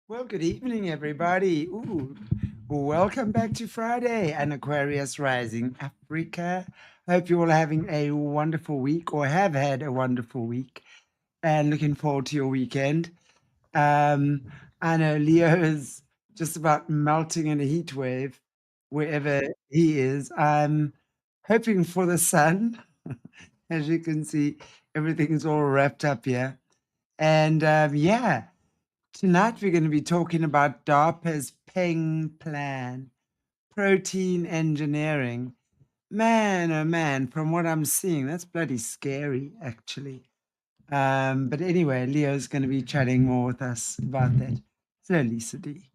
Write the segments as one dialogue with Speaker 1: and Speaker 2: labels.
Speaker 1: Well, good evening, everybody. Welcome back to Friday and Aquarius Rising Africa. Hope you're all having a wonderful week or have had a wonderful week and looking forward to your weekend. Um, I know Leo is just about melting in a heat wave wherever he is. I'm hoping for the sun. As you can see, everything is all wrapped up here. And yeah. Tonight, we're going to be talking about DARPA's PENG plan, protein engineering. Man, oh man, from what I'm seeing, that's bloody scary, actually. But anyway, Leo's going to be chatting more with us about that. So, Lisa D.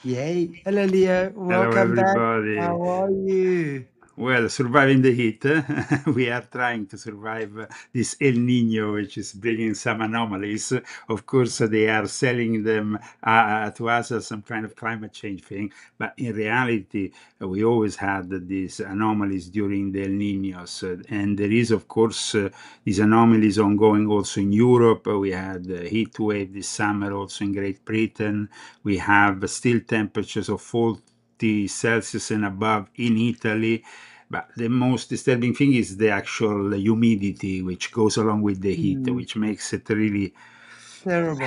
Speaker 1: Yay. Hello, Leo.
Speaker 2: Hello,
Speaker 1: Welcome back.
Speaker 2: everybody.
Speaker 1: How are you?
Speaker 2: Well, surviving the heat. We are trying to survive this El Nino, which is bringing some anomalies. Of course, they are selling them to us as some kind of climate change thing. But in reality, we always had these anomalies during the El Ninos. And there is, of course, these anomalies ongoing also in Europe. We had a heat wave this summer also in Great Britain. We have still temperatures of 40 Celsius and above in Italy. But the most disturbing thing is the actual humidity, which goes along with the heat, which makes it really
Speaker 1: Terrible.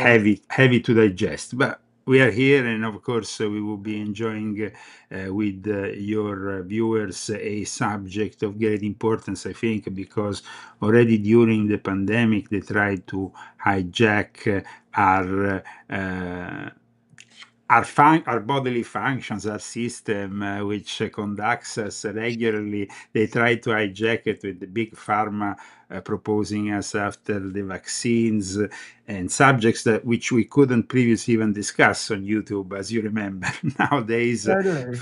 Speaker 2: heavy to digest. But we are here, and of course, we will be enjoying with your viewers a subject of great importance, I think, because already during the pandemic, they tried to hijack our bodily functions, our system, which conducts us regularly. They try to hijack it with the big pharma proposing us after the vaccines and subjects that which we couldn't previously even discuss on YouTube, as you remember. Nowadays,
Speaker 1: Totally.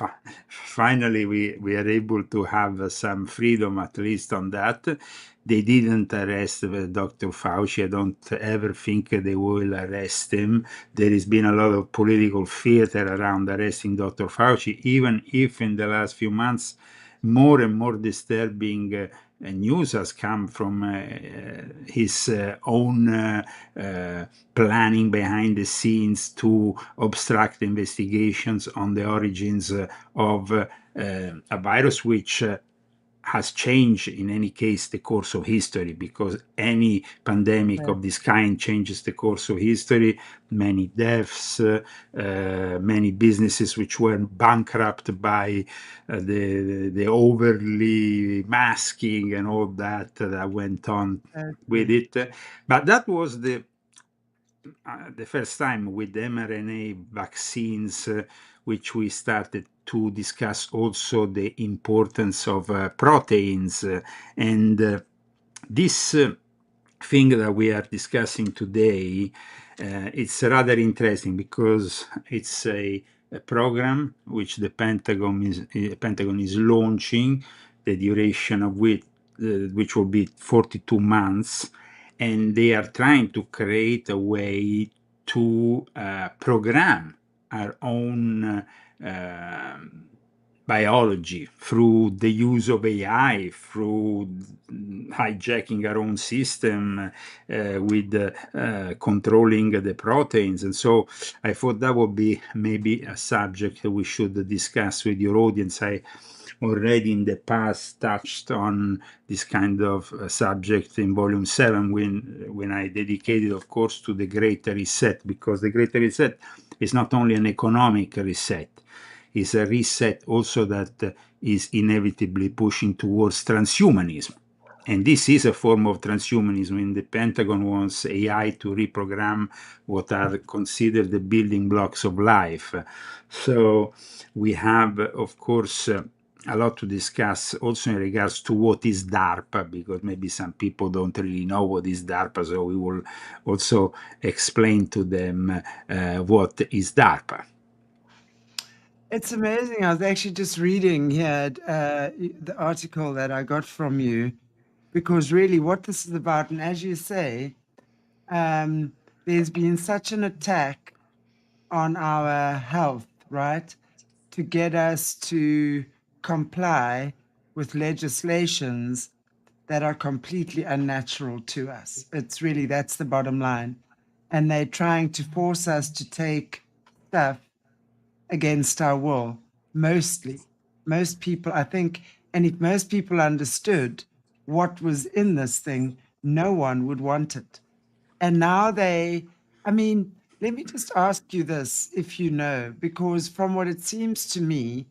Speaker 2: finally, we are able to have some freedom, at least on that. They didn't arrest Dr. Fauci. I don't ever think they will arrest him. There has been a lot of political theater around arresting Dr. Fauci, even if in the last few months more and more disturbing news has come from his own planning behind the scenes to obstruct investigations on the origins of a virus which has changed in any case the course of history, because any pandemic of this kind changes the course of history. Many deaths, many businesses which were bankrupt by the overly masking and all that that went on with it. But that was the first time with mRNA vaccines, which we started to discuss also the importance of proteins. And this thing that we are discussing today, it's rather interesting because it's a program which the Pentagon is launching, the duration of which will be 42 months, and they are trying to create a way to program our own biology through the use of AI, through hijacking our own system with controlling the proteins. And so I thought that would be maybe a subject that we should discuss with your audience. I already in the past touched on this kind of subject in volume 7 when I dedicated, of course, to the Great Reset, because the Great Reset is not only an economic reset, it's a reset also that is inevitably pushing towards transhumanism. And this is a form of transhumanism. In the Pentagon wants AI to reprogram what are considered the building blocks of life. So we have, of course, a lot to discuss also in regards to what is DARPA, because maybe some people don't really know what is DARPA, so we will also explain to them what is DARPA.
Speaker 1: It's amazing. I was actually just reading here the article that I got from you, because really what this is about, and as you say, there's been such an attack on our health, right? To get us to comply with legislations that are completely unnatural to us. It's really, that's the bottom line. and they're trying to force us to take stuff against our will, mostly. Most people, I think, and if most people understood what was in this thing, no one would want it. And now I mean, let me just ask you this, if you know, because from what it seems to me,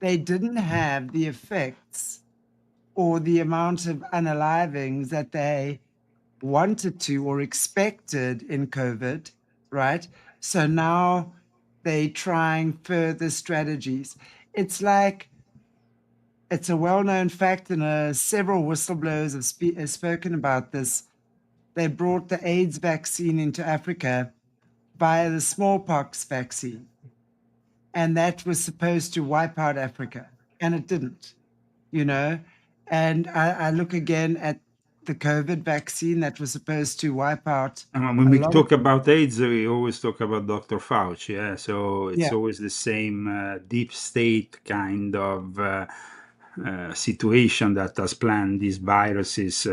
Speaker 1: they didn't have the effects or the amount of unalivings that they wanted to or expected in COVID, right? So now they're trying further strategies. It's like, it's a well known fact, and several whistleblowers have spoken about this. They brought the AIDS vaccine into Africa via the smallpox vaccine, and that was supposed to wipe out Africa, and it didn't, you know. And I look again at the COVID vaccine that was supposed to wipe out
Speaker 2: When
Speaker 1: a
Speaker 2: we
Speaker 1: lot of,
Speaker 2: talk about AIDS, we always talk about Dr. Fauci. Yeah? So it's
Speaker 1: yeah.
Speaker 2: always the same deep state kind of situation that has planned these viruses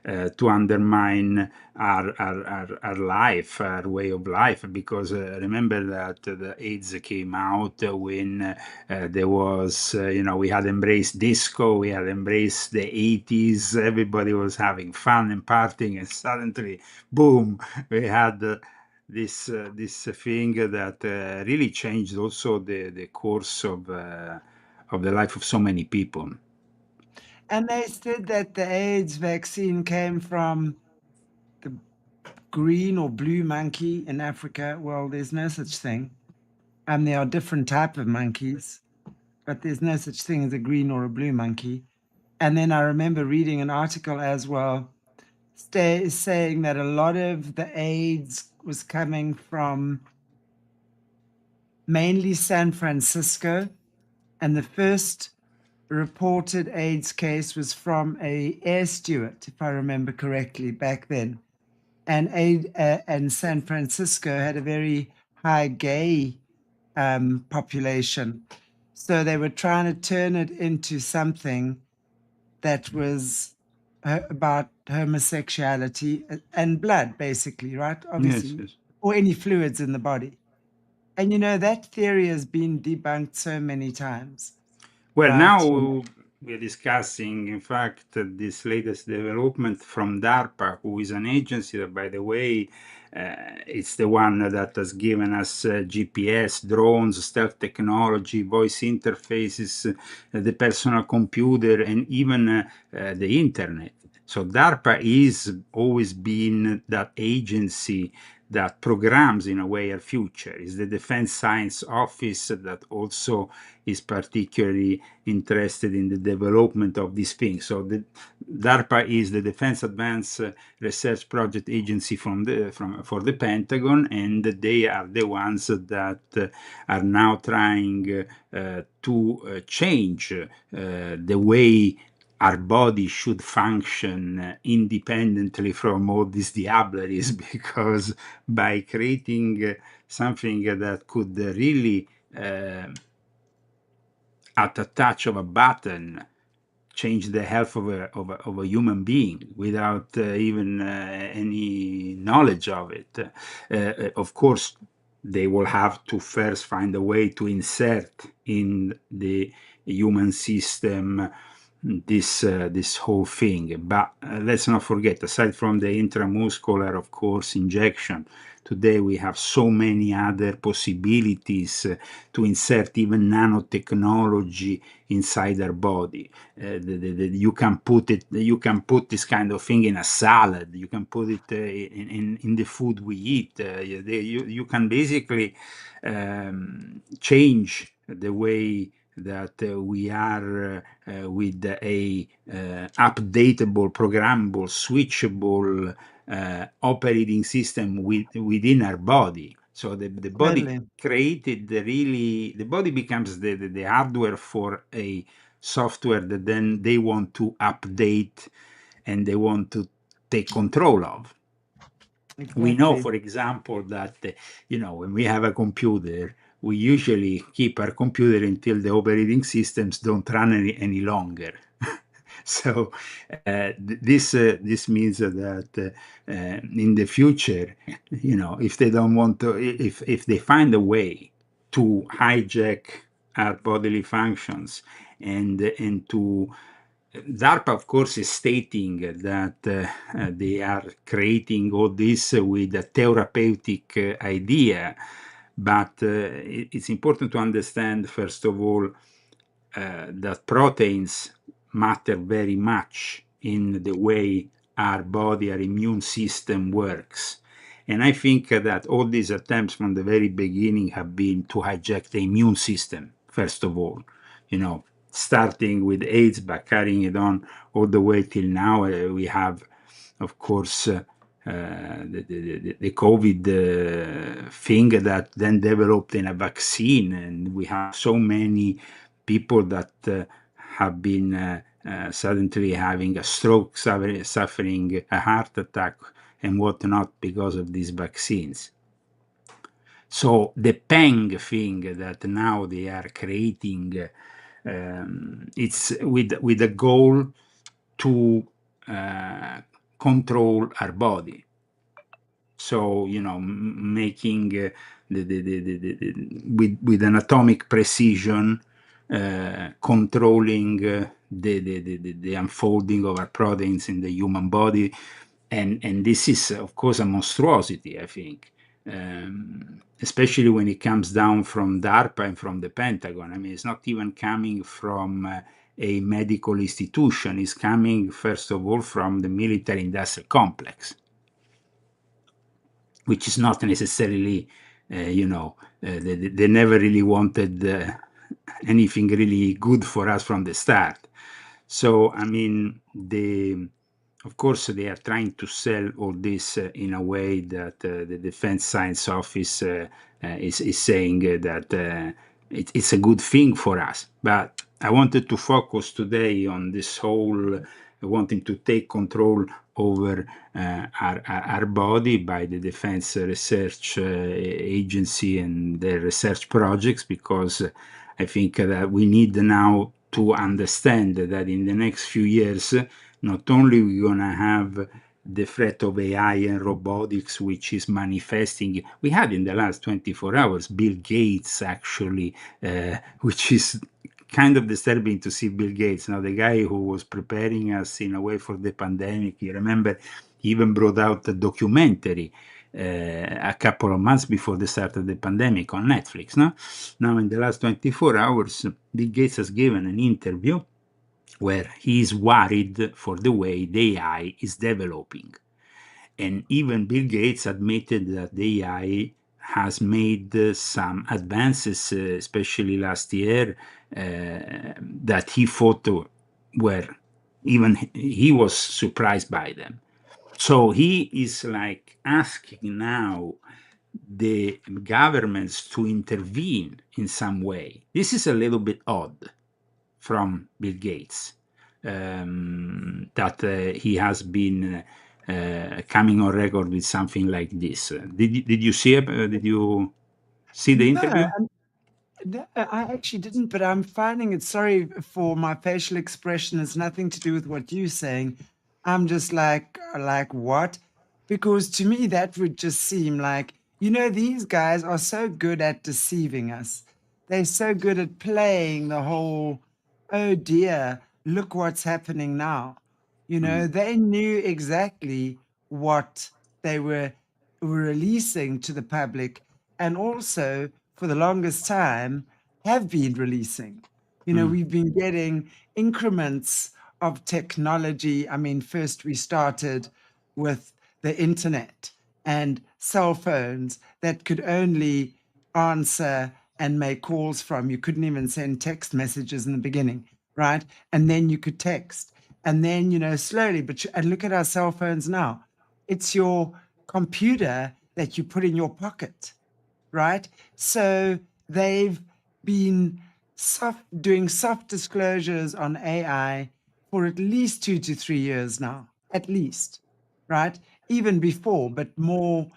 Speaker 2: to undermine our life, our way of life. Because remember that the AIDS came out when there was, we had embraced disco, we had embraced the 80s, everybody was having fun and partying, and suddenly, boom, we had this thing that really changed also the course of the life of so many people.
Speaker 1: And they said that the AIDS vaccine came from the green or blue monkey in Africa. Well, there's no such thing. There are different type of monkeys, but there's no such thing as a green or a blue monkey. And then I remember reading an article as well saying that a lot of the AIDS was coming from mainly San Francisco, and the first reported AIDS case was from a air steward, if I remember correctly, back then. And San Francisco had a very high gay population, so they were trying to turn it into something that was about homosexuality and blood, basically, right?
Speaker 2: Yes,
Speaker 1: Obviously,
Speaker 2: yes.
Speaker 1: or any fluids in the body. And that theory has been debunked so many times,
Speaker 2: Well,
Speaker 1: right?
Speaker 2: now we're discussing, in fact, this latest development from DARPA, who is an agency that, by the way, it's the one that has given us GPS, drones, stealth technology, voice interfaces, the personal computer, and even the internet. So DARPA is always been that agency that programs in a way our future. Is the Defense Science Office that also is particularly interested in the development of these things. So the DARPA is the Defense Advanced Research Project Agency for the Pentagon, and they are the ones that are now trying to change the way our body should function independently from all these diableries, because by creating something that could really at a touch of a button change the health of a human being without even any knowledge of it. Of course, they will have to first find a way to insert in the human system this whole thing. But let's not forget, aside from the intramuscular, of course, injection, today we have so many other possibilities to insert even nanotechnology inside our body. You can put it. You can put this kind of thing in a salad. You can put it in the food we eat. You can basically change the way that we are with a updatable, programmable, switchable operating system within our body. So the body
Speaker 1: Totally.
Speaker 2: created the body becomes the hardware for a software that then they want to update and they want to take control of. We know,
Speaker 1: Exactly.
Speaker 2: for example, that when we have a computer, we usually keep our computer until the operating systems don't run any longer. So this means that in the future, if they don't want to, if they find a way to hijack our bodily functions and to DARPA, of course, is stating that they are creating all this with a therapeutic idea, but it's important to understand, first of all, that proteins matter very much in the way our body, our immune system works. And I think that all these attempts from the very beginning have been to hijack the immune system, first of all, starting with AIDS, but carrying it on all the way till now. We have, of course, the COVID thing that then developed in a vaccine, and we have so many people that have been suddenly having a stroke, suffering a heart attack, and whatnot because of these vaccines. So the PENG thing that now they are creating, it's with a goal to control our body. So making with an atomic precision, controlling the unfolding of our proteins in the human body, and this is of course a monstrosity, I think. Especially when it comes down from DARPA and from the Pentagon. I mean, it's not even coming from a medical institution. It's coming, first of all, from the military-industrial complex, which is not necessarily, they never really wanted anything really good for us from the start. So, I mean, of course, they are trying to sell all this in a way that the Defense Science Office is saying that it's a good thing for us. But I wanted to focus today on this whole wanting to take control over our body by the Defense Research Agency and their research projects, because I think that we need now to understand that in the next few years, not only we're going to have the threat of AI and robotics, which is manifesting. We had in the last 24 hours Bill Gates, actually, which is kind of disturbing to see Bill Gates, now the guy who was preparing us in a way for the pandemic. You remember, he even brought out a documentary a couple of months before the start of the pandemic on Netflix. Now in the last 24 hours, Bill Gates has given an interview where he is worried for the way the AI is developing. And even Bill Gates admitted that the AI has made some advances, especially last year, that he thought were even he was surprised by them. So he is like asking now the governments to intervene in some way. This is a little bit odd from Bill Gates, that he has been coming on record with something like this. Did you see the interview?
Speaker 1: No, I actually didn't, but I'm finding it. Sorry for my facial expression. It's nothing to do with what you're saying. I'm just like what? Because to me, that would just seem like, these guys are so good at deceiving us. They're so good at playing the whole, oh dear, look what's happening now. They knew exactly what they were releasing to the public, and also for the longest time have been releasing. We've been getting increments of technology. I mean, first we started with the internet and cell phones that could only answer and make calls from. You couldn't even send text messages in the beginning, right? And then you could text. And then, slowly, and look at our cell phones now. It's your computer that you put in your pocket, right? So they've been doing soft disclosures on AI for at least 2 to 3 years now, at least, right? Even before, but more.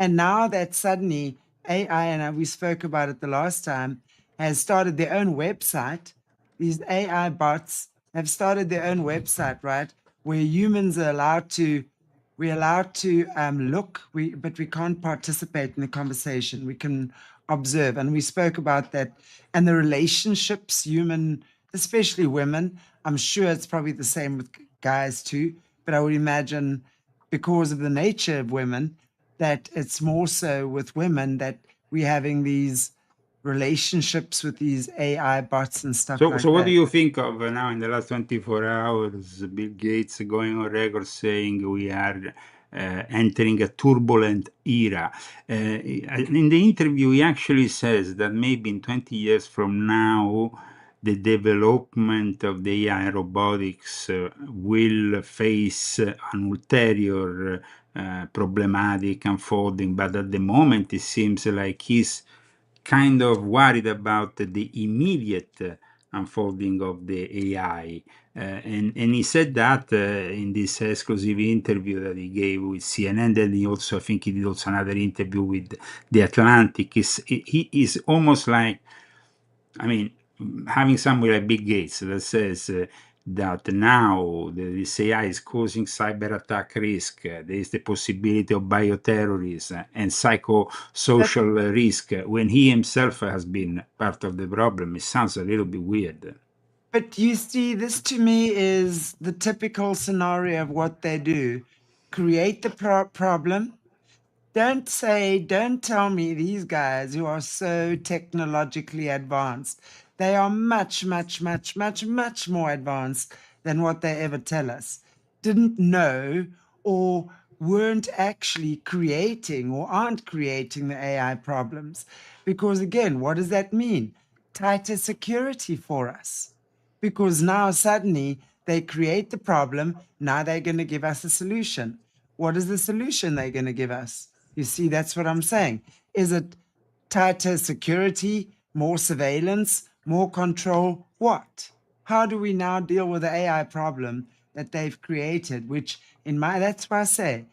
Speaker 1: And now that suddenly AI, and we spoke about it the last time, has started their own website. These AI bots have started their own website, right? Where humans are allowed to, we're allowed to look, but we can't participate in the conversation. We can observe, and we spoke about that, and the relationships, human, especially women. I'm sure it's probably the same with guys too, but I would imagine because of the nature of women that it's more so with women that we're having these relationships with these AI bots and stuff
Speaker 2: So
Speaker 1: like
Speaker 2: what do
Speaker 1: that.
Speaker 2: you think of now in the last 24 hours, Bill Gates going on record saying we are entering a turbulent era? In the interview, he actually says that maybe in 20 years from now, the development of the AI robotics will face an ulterior problematic unfolding, but at the moment it seems like he's kind of worried about the immediate unfolding of the AI. And he said that in this exclusive interview that he gave with CNN. Then he also, I think he did also another interview with The Atlantic. He is almost like, I mean, having somebody like Bill Gates that says that now this AI is causing cyber attack risk, there is the possibility of bioterrorism and
Speaker 1: But
Speaker 2: psychosocial risk when he himself has been part of the problem. It sounds a little bit weird.
Speaker 1: but you see, this to me is the typical scenario of what they do: create the problem. Don't tell me these guys who are so technologically advanced, they are much, much, much, much, much more advanced than what they ever tell us. Didn't know or weren't actually creating or aren't creating the AI problems. Because again, what does that mean? Tighter security for us. Because now suddenly they create the problem, now they're going to give us a solution. What is the solution they're going to give us? You see, that's what I'm saying. Is it tighter security, more surveillance, more control? What? How do we now deal with the AI problem that they've created? Which, that's why I say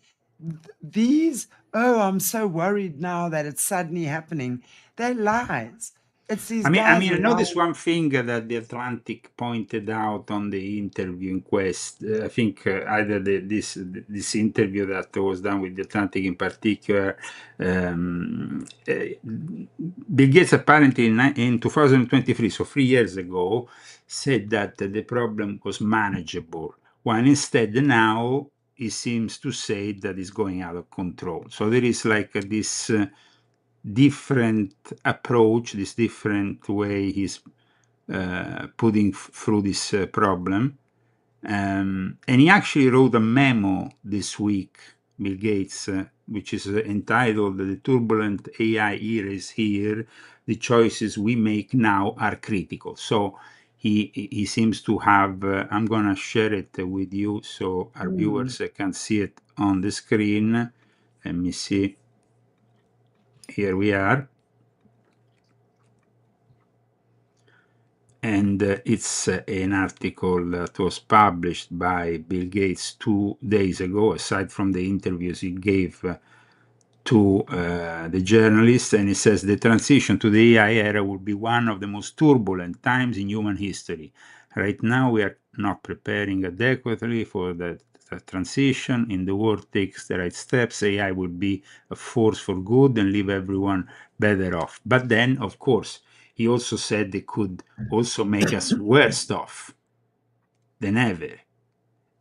Speaker 1: these, oh, I'm so worried now that it's suddenly happening. They're lies. It's these guys
Speaker 2: I
Speaker 1: are
Speaker 2: noticed
Speaker 1: lying.
Speaker 2: one thing that the Atlantic pointed out on the interview in quest. I think either this interview that was done with the Atlantic in particular, Bill Gates apparently in 2023, so 3 years ago, said that the problem was manageable, while instead now he seems to say that it's going out of control. So there is like this different approach, this different way he's putting through this problem. And he actually wrote a memo this week, Bill Gates, which is entitled "The Turbulent AI Era is Here. The choices we make now are critical." So he seems to have, I'm going to share it with you so our viewers can see it on the screen. Let me see. Here we are. And it's an article that was published by Bill Gates 2 days ago, aside from the interviews he gave to the journalists. And it says the transition to the AI era will be one of the most turbulent times in human history. Right now, we are not preparing adequately for the transition. In the world takes the right steps, AI will be a force for good and leave everyone better off. But then, of course, he also said they could also make us worse off than ever.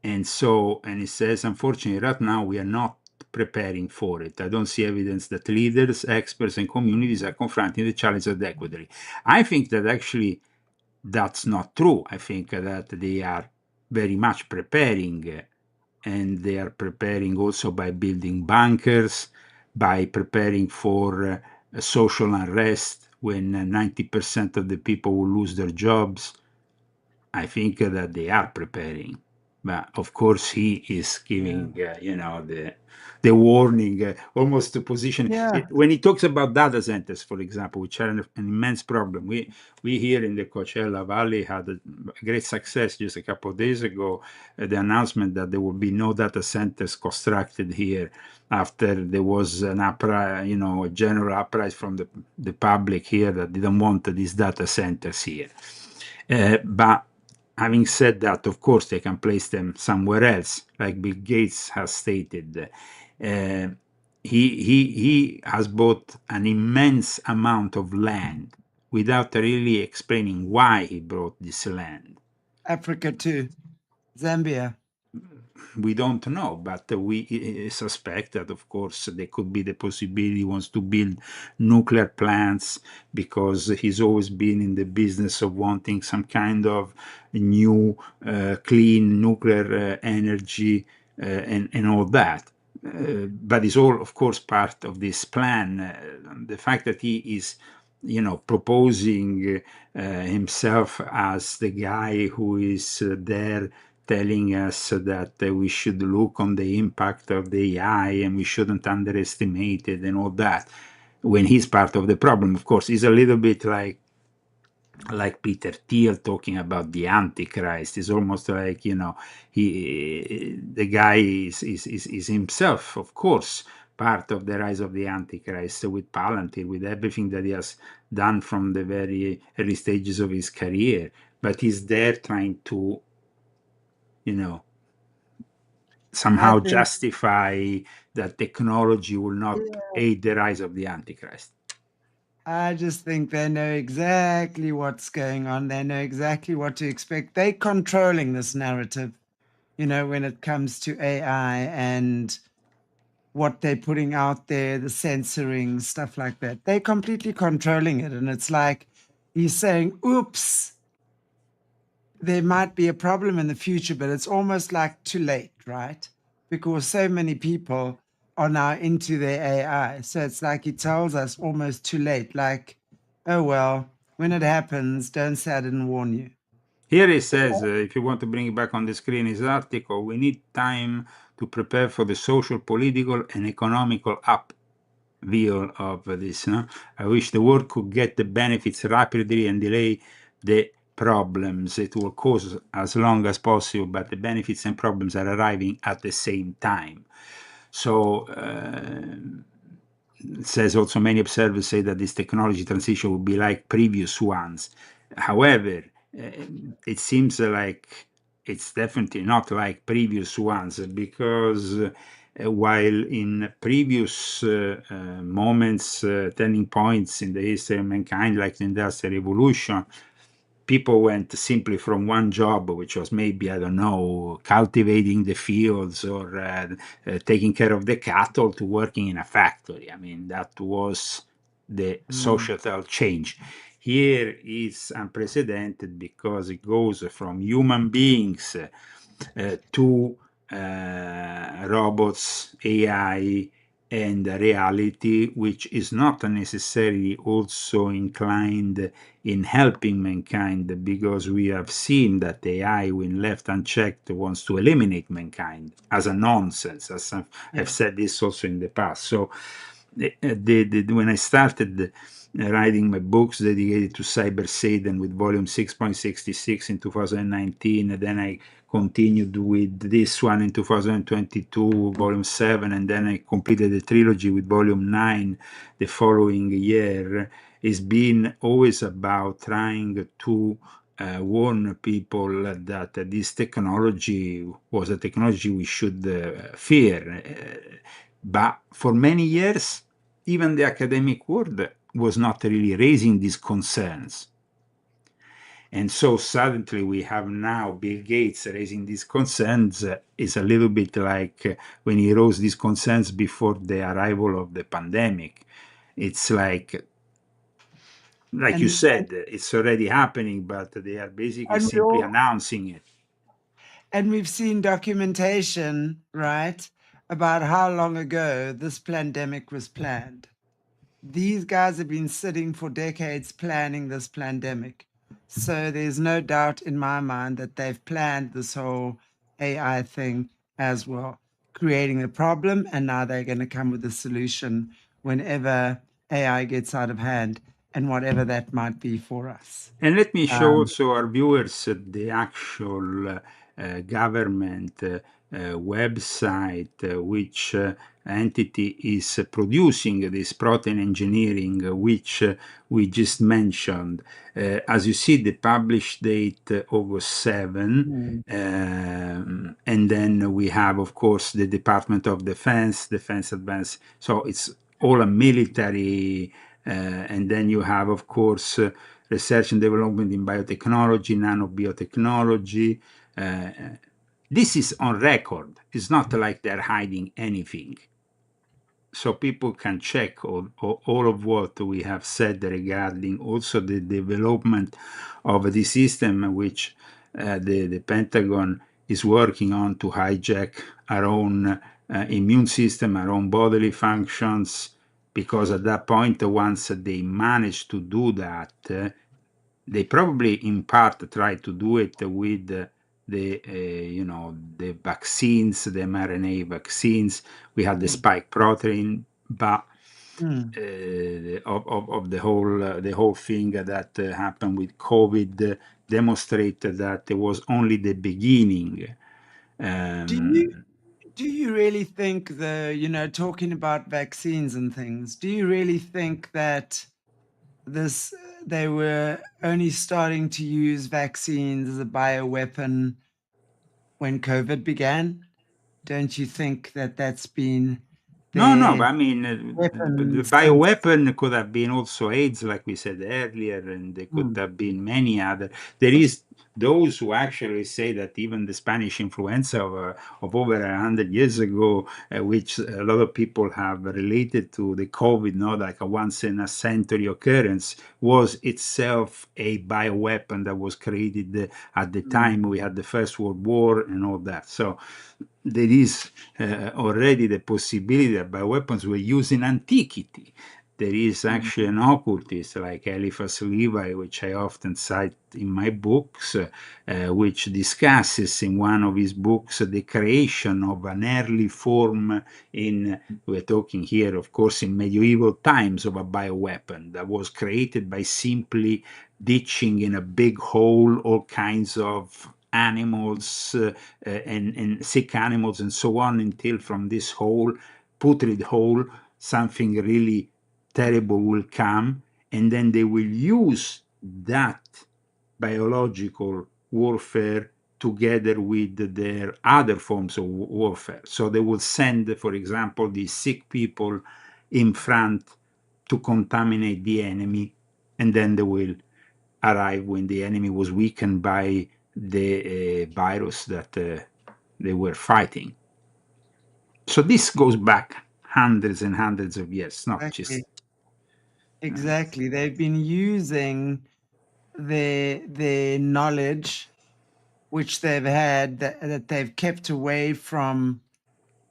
Speaker 2: And so, and he says, unfortunately, right now we are not preparing for it. I don't see evidence that leaders, experts, and communities are confronting the challenge adequately. I think that actually that's not true. I think that they are very much preparing, and they are preparing also by building bunkers, by preparing for social unrest when 90% of the people will lose their jobs. I think that they are preparing, but of course he is giving, the warning, almost the position.
Speaker 1: Yeah.
Speaker 2: When he talks about data centers, for example, which are an immense problem, we here in the Coachella Valley had a great success just a couple of days ago. The announcement that there will be no data centers constructed here after there was an a general uprising from the public here that didn't want these data centers here. But Having said that, of course, they can place them somewhere else, like Bill Gates has stated. Uh, he has bought an immense amount of land without really explaining why he bought this land.
Speaker 1: Africa too, Zambia.
Speaker 2: We don't know, but we suspect that, of course, there could be the possibility he wants to build nuclear plants because he's always been in the business of wanting some kind of new, clean nuclear energy and all that. But it's all, of course, part of this plan. The fact that he is, proposing himself as the guy who is there telling us that we should look on the impact of the AI and we shouldn't underestimate it and all that, when he's part of the problem, of course, is a little bit like Peter Thiel talking about the Antichrist. It's almost like, the guy is himself, of course, part of the rise of the Antichrist with Palantir, with everything that he has done from the very early stages of his career. But he's there trying to,
Speaker 1: I
Speaker 2: somehow
Speaker 1: think,
Speaker 2: justify that technology will not
Speaker 1: yeah,
Speaker 2: aid the rise of the Antichrist.
Speaker 1: I just think they know exactly what's going on. They know exactly what to expect. They're controlling this narrative, when it comes to AI and what they're putting out there, the censoring, stuff like that. They're completely controlling it. And it's like he's saying, oops, there might be a problem in the future, but it's almost like too late, right? Because so many people are now into their AI. So it's like he tells us almost too late, like, oh, well, when it happens, don't say I didn't warn you.
Speaker 2: Here he says, if you want to bring it back on the screen, his article, we need time to prepare for the social, political, and economical upheaval of this. No? I wish the world could get the benefits rapidly and delay the problems. It will cause as long as possible, but the benefits and problems are arriving at the same time. So, it says also many observers say that this technology transition will be like previous ones. However, it seems like it's definitely not like previous ones because while in previous moments, turning points in the history of mankind, like the Industrial Revolution, people went simply from one job, which was maybe, I don't know, cultivating the fields or taking care of the cattle, to working in a factory. I mean, that was the
Speaker 1: Mm.
Speaker 2: societal change. Here is unprecedented because it goes from human beings to robots, AI, and reality, which is not necessarily also inclined in helping mankind, because we have seen that AI, when left unchecked, wants to eliminate mankind as a nonsense, as I've
Speaker 1: Yeah.
Speaker 2: said this also in the past. So when I started writing my books dedicated to cyber Satan with volume 6.66 in 2019, and then I continued with this one in 2022, volume 7, and then I completed the trilogy with volume 9 the following year. It's been always about trying to warn people that this technology was a technology we should fear. But for many years, even the academic world was not really raising these concerns. And so suddenly we have now Bill Gates raising these concerns. Is a little bit like when he rose these concerns before the arrival of the pandemic. It's like you
Speaker 1: And,
Speaker 2: said, it's already happening, but they are basically
Speaker 1: and we
Speaker 2: simply
Speaker 1: all
Speaker 2: announcing it.
Speaker 1: and we've seen documentation, right, about how long ago this pandemic was planned. These guys have been sitting for decades planning this pandemic. So there's no doubt in my mind that they've planned this whole AI thing as well, creating the problem, and now they're going to come with a solution whenever AI gets out of hand and whatever that might be for us.
Speaker 2: And let me show
Speaker 1: Um,
Speaker 2: also our viewers the actual government website which entity is producing this protein engineering, which we just mentioned. As you see, the published date August 7,
Speaker 1: Mm.
Speaker 2: and then we have, of course, the Department of Defense, Defense Advance. So it's all a military, and then you have, of course, research and development in biotechnology, nanobiotechnology. This is on record. It's not like they're hiding anything. So people can check all of what we have said regarding also the development of the system which the Pentagon is working on to hijack our own immune system, our own bodily functions, because at that point, once they manage to do that, they probably in part try to do it with the vaccines, the mRNA vaccines. We had the spike protein, but
Speaker 1: Mm.
Speaker 2: of the whole thing that happened with COVID demonstrated that it was only the beginning.
Speaker 1: Do you
Speaker 2: Um,
Speaker 1: do you really think talking about vaccines and things, do you really think that this they were only starting to use vaccines as a bioweapon when COVID began? Don't you think that that's been
Speaker 2: No, but
Speaker 1: their
Speaker 2: I mean, the
Speaker 1: weapon since?
Speaker 2: bioweapon could have been also AIDS, like we said earlier, and there could
Speaker 1: Mm.
Speaker 2: have been many other. There is those who actually say that even the Spanish influenza of over 100 years ago, which a lot of people have related to the COVID, not like a once in a century occurrence, was itself a bioweapon that was created at the
Speaker 1: Mm.
Speaker 2: time we had the First World War and all that. So there is already the possibility that bioweapons were used in antiquity. There is
Speaker 1: Mm.
Speaker 2: actually an occultist like Eliphas Levi, which I often cite in my books, which discusses in one of his books the creation of an early form in, we're talking here, of course, in medieval times, of a bioweapon that was created by simply ditching in a big hole all kinds of animals and sick animals and so on, until from this hole, putrid hole, something really terrible will come, and then they will use that biological warfare together with their other forms of warfare. So they will send, for example, these sick people in front to contaminate the enemy, and then they will arrive when the enemy was weakened by the virus that they were fighting. So this goes back hundreds and hundreds of years, not
Speaker 1: Exactly.
Speaker 2: just.
Speaker 1: Exactly. They've been using their knowledge, which they've had that they've kept away from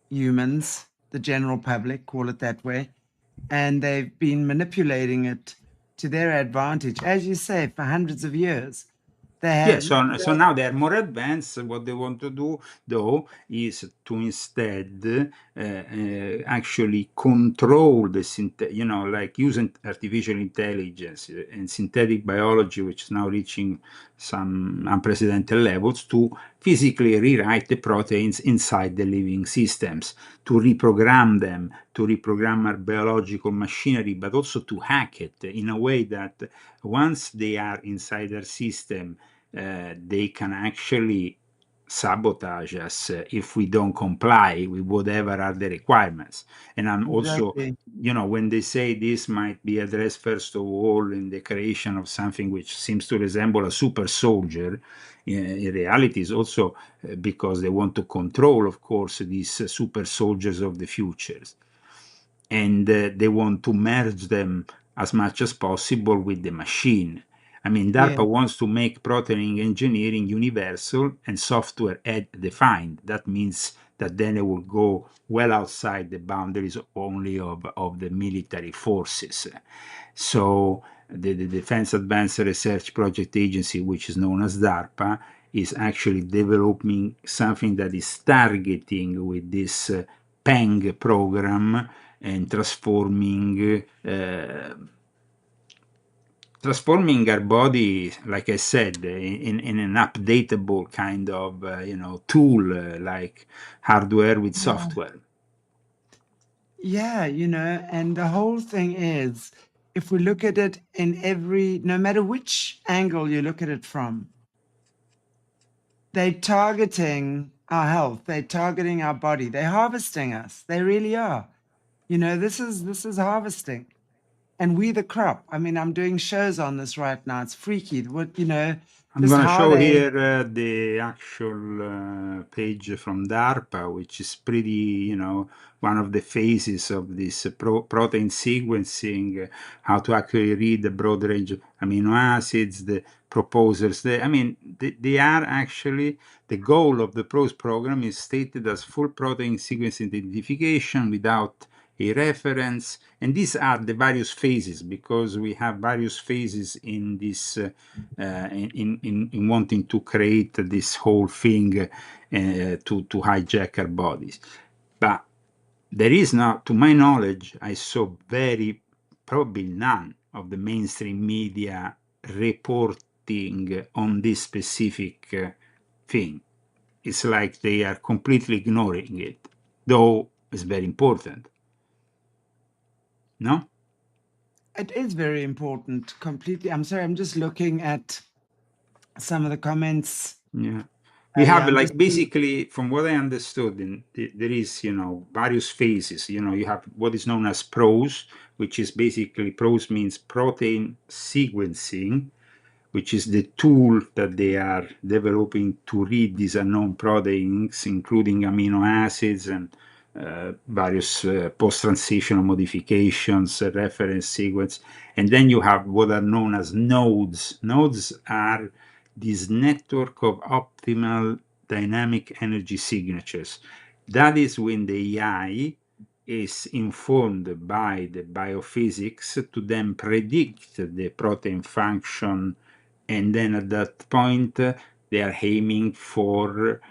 Speaker 1: humans, the general public, call it that way, and they've been manipulating it to their advantage, as you say, for hundreds of years. They
Speaker 2: Yeah,
Speaker 1: have,
Speaker 2: so now they are more advanced. What they want to do, though, is to instead actually control the like using artificial intelligence and synthetic biology, which is now reaching some unprecedented levels, to physically rewrite the proteins inside the living systems, to reprogram them, to reprogram our biological machinery, but also to hack it in a way that once they are inside our system, they can actually sabotage us if we don't comply with whatever are the requirements. And I'm also,
Speaker 1: exactly,
Speaker 2: when they say this might be addressed first of all in the creation of something which seems to resemble a super soldier, in reality is also because they want to control, of course, these super soldiers of the futures, and they want to merge them as much as possible with the machine. I mean,
Speaker 1: yeah,
Speaker 2: DARPA wants to make protein engineering universal and software defined. That means that then it will go well outside the boundaries only of the military forces. So the Defense Advanced Research Project Agency, which is known as DARPA, is actually developing something that is targeting with this PENG program and transforming transforming our body, like I said, in an updatable kind of tool, like hardware with software.
Speaker 1: Yeah, and the whole thing is, if we look at it no matter which angle you look at it from, they're targeting our health, they're targeting our body, they're harvesting us. They really are. This is harvesting. And we the crop. I mean, I'm doing shows on this right now. It's freaky.
Speaker 2: I'm
Speaker 1: Just
Speaker 2: going to
Speaker 1: how
Speaker 2: show
Speaker 1: they
Speaker 2: here the actual page from DARPA, which is pretty, one of the phases of this protein sequencing, how to actually read the broad range of amino acids, the proposers. They are actually, the goal of the PROSE program is stated as full protein sequence identification without a reference, and these are the various phases, because we have various phases in this in wanting to create this whole thing to hijack our bodies. But there is not, to my knowledge, I saw probably none of the mainstream media reporting on this specific thing. It's like they are completely ignoring it, though it's very important. No?
Speaker 1: It is very important. Completely. I'm sorry. I'm just looking at some of the comments.
Speaker 2: Yeah. We
Speaker 1: Yeah,
Speaker 2: have,
Speaker 1: I'm just.
Speaker 2: like, basically, from what I understood, there is, various phases. You have what is known as PROSE, which is basically, PROSE means protein sequencing, which is the tool that they are developing to read these unknown proteins, including amino acids and various post-translational modifications, reference sequence. And then you have what are known as nodes. Nodes are this network of optimal dynamic energy signatures. That is when the AI is informed by the biophysics to then predict the protein function, and then at that point they are aiming for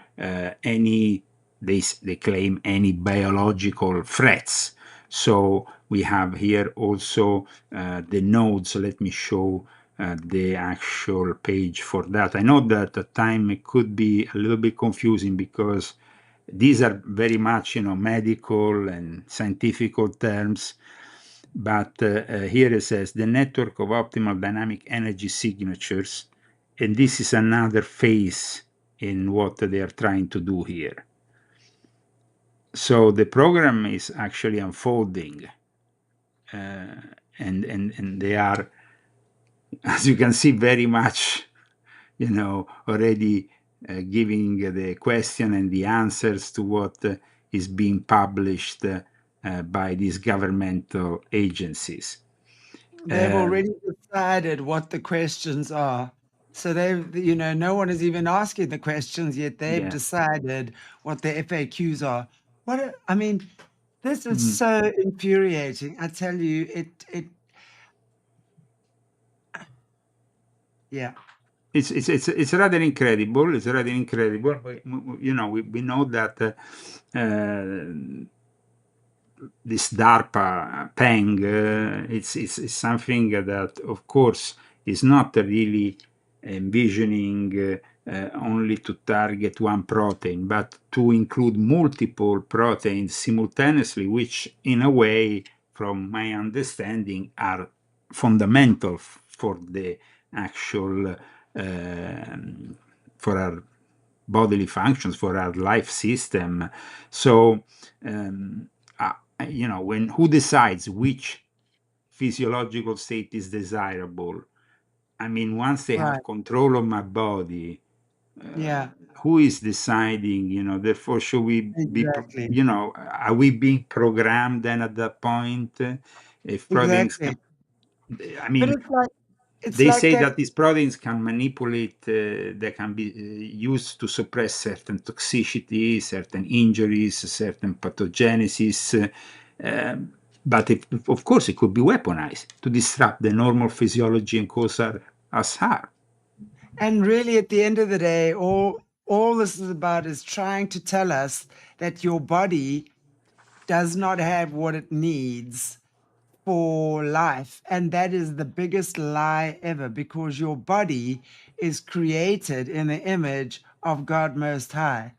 Speaker 2: they claim any biological threats. So we have here also the nodes. Let me show the actual page for that. I know that at time it could be a little bit confusing, because these are very much medical and scientific terms. But here it says the network of optimal dynamic energy signatures, and this is another phase in what they are trying to do here. So the program is actually unfolding, and they are, as you can see, very much, already giving the question and the answers to what is being published by these governmental agencies.
Speaker 1: They've already decided what the questions are. So no one is even asking the questions yet. They've
Speaker 2: Yeah.
Speaker 1: decided what the FAQs are. I mean, this is
Speaker 2: Mm.
Speaker 1: so infuriating. I tell you, yeah.
Speaker 2: It's rather incredible. It's rather incredible. We know that this DARPA PENG, it's something that, of course, is not really envisioning only to target one protein, but to include multiple proteins simultaneously, which, in a way, from my understanding, are fundamental for the actual for our bodily functions, for our life system. So when who decides which physiological state is desirable? I mean, once they have
Speaker 1: Right.
Speaker 2: control of my body,
Speaker 1: Yeah.
Speaker 2: who is deciding? Therefore, should we be,
Speaker 1: Exactly.
Speaker 2: are we being programmed then at that point? If proteins
Speaker 1: Exactly.
Speaker 2: can, I
Speaker 1: But
Speaker 2: mean,
Speaker 1: it's
Speaker 2: they
Speaker 1: like
Speaker 2: say
Speaker 1: that.
Speaker 2: that these proteins can manipulate, they can be used to suppress certain toxicity, certain injuries, certain pathogenesis. But of course, it could be weaponized to disrupt the normal physiology and cause us harm.
Speaker 1: And really, at the end of the day, all this is about is trying to tell us that your body does not have what it needs for life. And that is the biggest lie ever, because your body is created in the image of God Most High.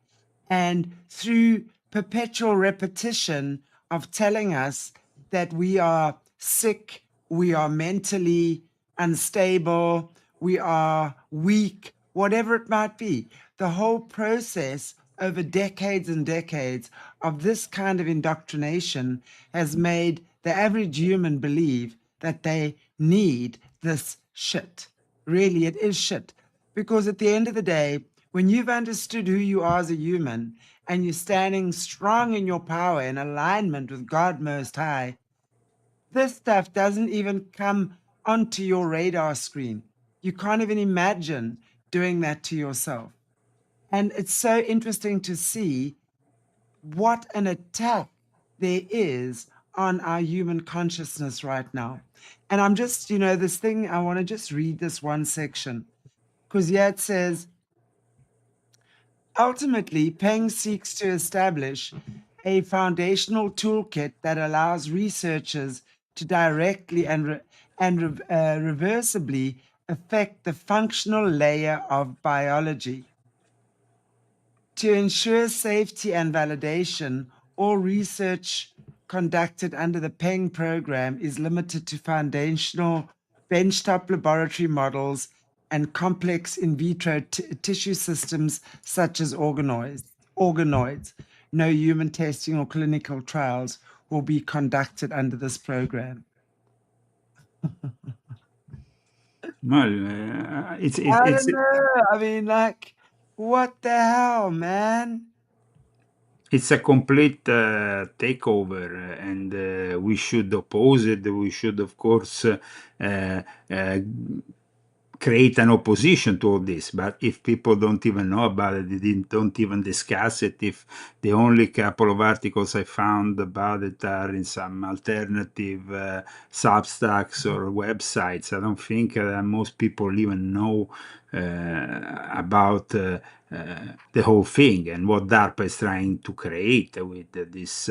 Speaker 1: And through perpetual repetition of telling us that we are sick, we are mentally unstable, we are weak, whatever it might be, the whole process over decades and decades of this kind of indoctrination has made the average human believe that they need this shit. Really, it is shit. Because at the end of the day, when you've understood who you are as a human and you're standing strong in your power in alignment with God Most High, this stuff doesn't even come onto your radar screen. You can't even imagine doing that to yourself. And it's so interesting to see what an attack there is on our human consciousness right now. And I'm just, this thing, I want to just read this one section, because here it says, ultimately, PENG seeks to establish a foundational toolkit that allows researchers to directly and reversibly affect the functional layer of biology. To ensure safety and validation, all research conducted under the PENG program is limited to foundational benchtop laboratory models and complex in vitro tissue systems such as organoids. No human testing or clinical trials will be conducted under this program.
Speaker 2: Well,
Speaker 1: I don't know. I mean, like, what the hell, man?
Speaker 2: it's a complete takeover, and we should oppose it. We should, of course, create an opposition to all this. But if people don't even know about it, they don't even discuss it. If the only couple of articles I found about it are in some alternative Substacks or websites, I don't think most people even know about the whole thing and what DARPA is trying to create with this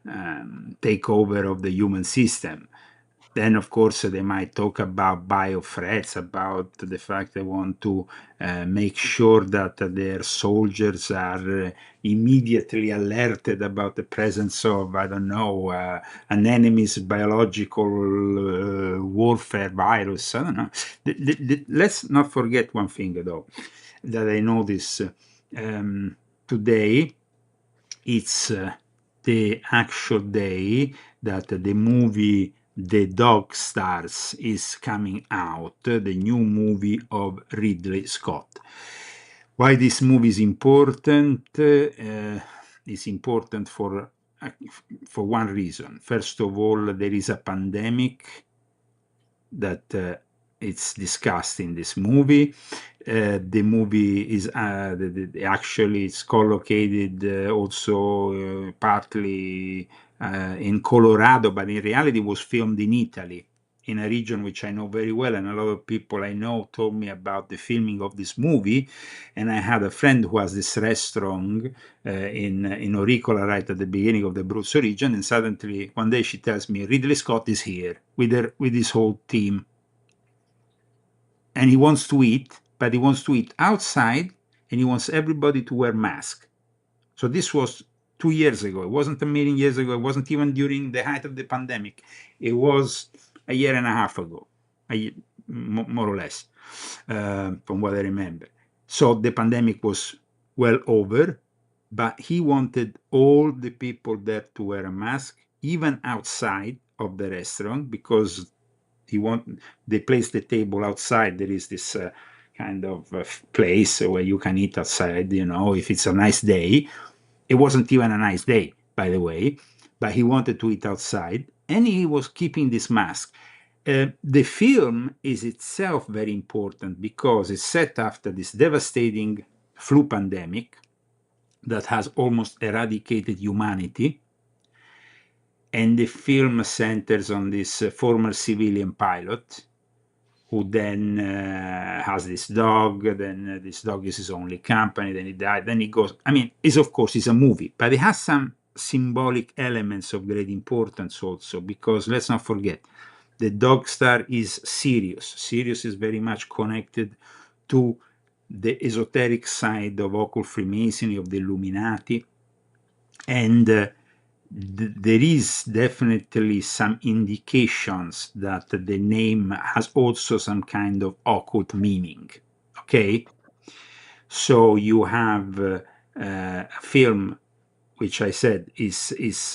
Speaker 2: takeover of the human system. Then, of course, they might talk about bio threats, about the fact they want to make sure that their soldiers are immediately alerted about the presence of, I don't know, an enemy's biological warfare virus. I don't know. Let's not forget one thing, though, that I noticed today. It's the actual day that the movie The Dog Stars is coming out, the new movie of Ridley Scott. Why this movie is important? It's important for one reason. First of all, there is a pandemic that it's discussed in this movie. The movie is actually it's collocated also partly in Colorado, but in reality it was filmed in Italy, in a region which I know very well, and a lot of people I know told me about the filming of this movie. And I had a friend who has this restaurant in Auricola right at the beginning of the Abruzzo region, and suddenly one day she tells me Ridley Scott is here with his whole team, and he wants to eat, but he wants to eat outside, and he wants everybody to wear masks. So this was 2 years ago. It wasn't a million years ago. It wasn't even during the height of the pandemic. It was a year and a half ago, more or less, from what I remember. So the pandemic was well over, but he wanted all the people there to wear a mask, even outside of the restaurant, because they place the table outside. There is this kind of place where you can eat outside, if it's a nice day. It wasn't even a nice day, by the way, but he wanted to eat outside, and he was keeping this mask. The film is itself very important because it's set after this devastating flu pandemic that has almost eradicated humanity. And the film centers on this former civilian pilot who then has this dog, then this dog is his only company, then he died, then he goes. I mean, it's of course it's a movie, but it has some symbolic elements of great importance also, because let's not forget, the dog star is Sirius. Sirius is very much connected to the esoteric side of occult Freemasonry, of the Illuminati, and there is definitely some indications that the name has also some kind of occult meaning. Okay, so you have a film which I said is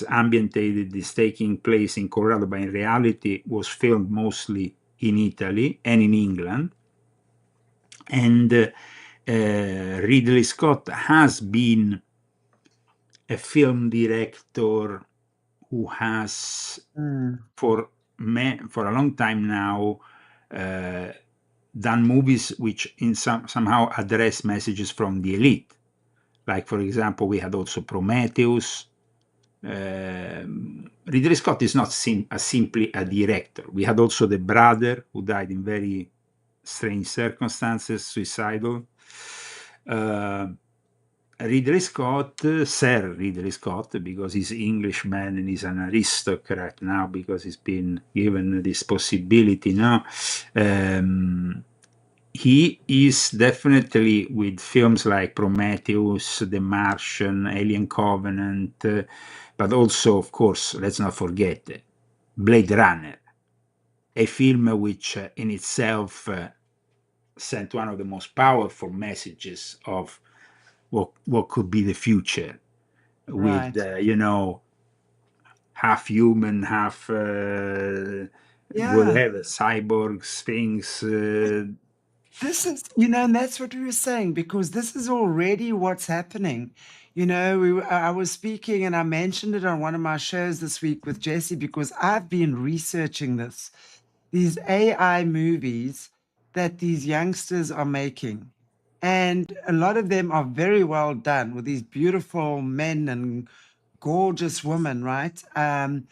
Speaker 2: ambientated, is taking place in Colorado, but in reality was filmed mostly in Italy and in England. And Ridley Scott has been a film director who has for a long time now done movies which in somehow address messages from the elite. Like, for example, we had also Prometheus. Ridley Scott is not simply a director. We had also the brother who died in very strange circumstances, suicidal. Ridley Scott, Sir Ridley Scott, because he's Englishman and he's an aristocrat now because he's been given this possibility now. He is definitely, with films like Prometheus, The Martian, Alien Covenant, but also, of course, let's not forget Blade Runner, a film which in itself sent one of the most powerful messages of what could be the future with, half human, half whatever, cyborgs, things.
Speaker 1: This is, and that's what we were saying, because this is already what's happening. I was speaking and I mentioned it on one of my shows this week with Jesse, because I've been researching these AI movies that these youngsters are making. And a lot of them are very well done with these beautiful men and gorgeous women, right? And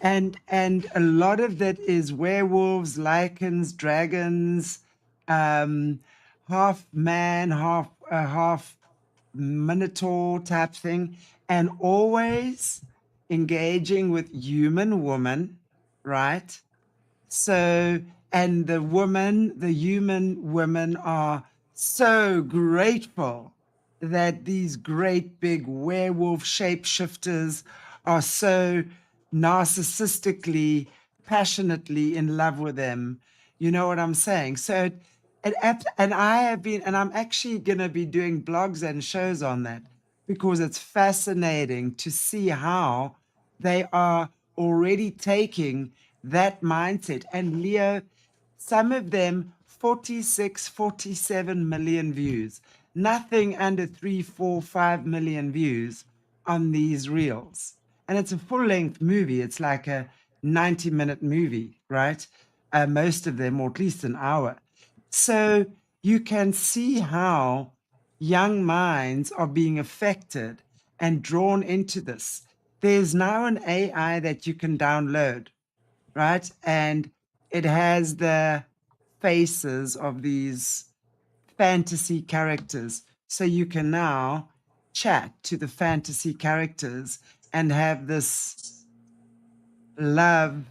Speaker 1: a lot of that is werewolves, lycans, dragons, half man, half minotaur type thing, and always engaging with human woman, right? So, and the human women are so grateful that these great big werewolf shapeshifters are so narcissistically, passionately in love with them. You know what I'm saying? So, and I have been, and I'm actually going to be doing blogs and shows on that, because it's fascinating to see how they are already taking that mindset. And Leo, some of them 46, 47 million views, nothing under 3, 4, 5 million views on these reels. And it's a full-length movie. It's like a 90-minute movie, right? Most of them, or at least an hour. So you can see how young minds are being affected and drawn into this. There's now an AI that you can download, right? And it has the faces of these fantasy characters. So you can now chat to the fantasy characters and have this love.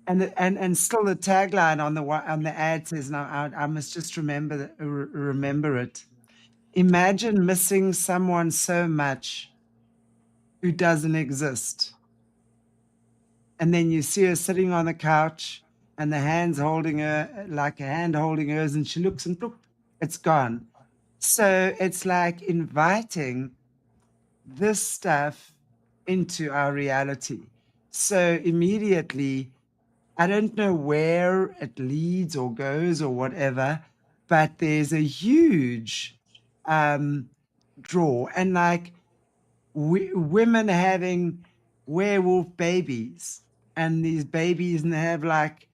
Speaker 1: And still the tagline on the ad says, now I must just remember it. Imagine missing someone so much who doesn't exist. And then you see her sitting on the couch and the hand's holding her, like a hand holding hers, and she looks and bloop, it's gone. So it's like inviting this stuff into our reality. So immediately, I don't know where it leads or goes or whatever, but there's a huge draw. And like women having werewolf babies, and these babies, and they have like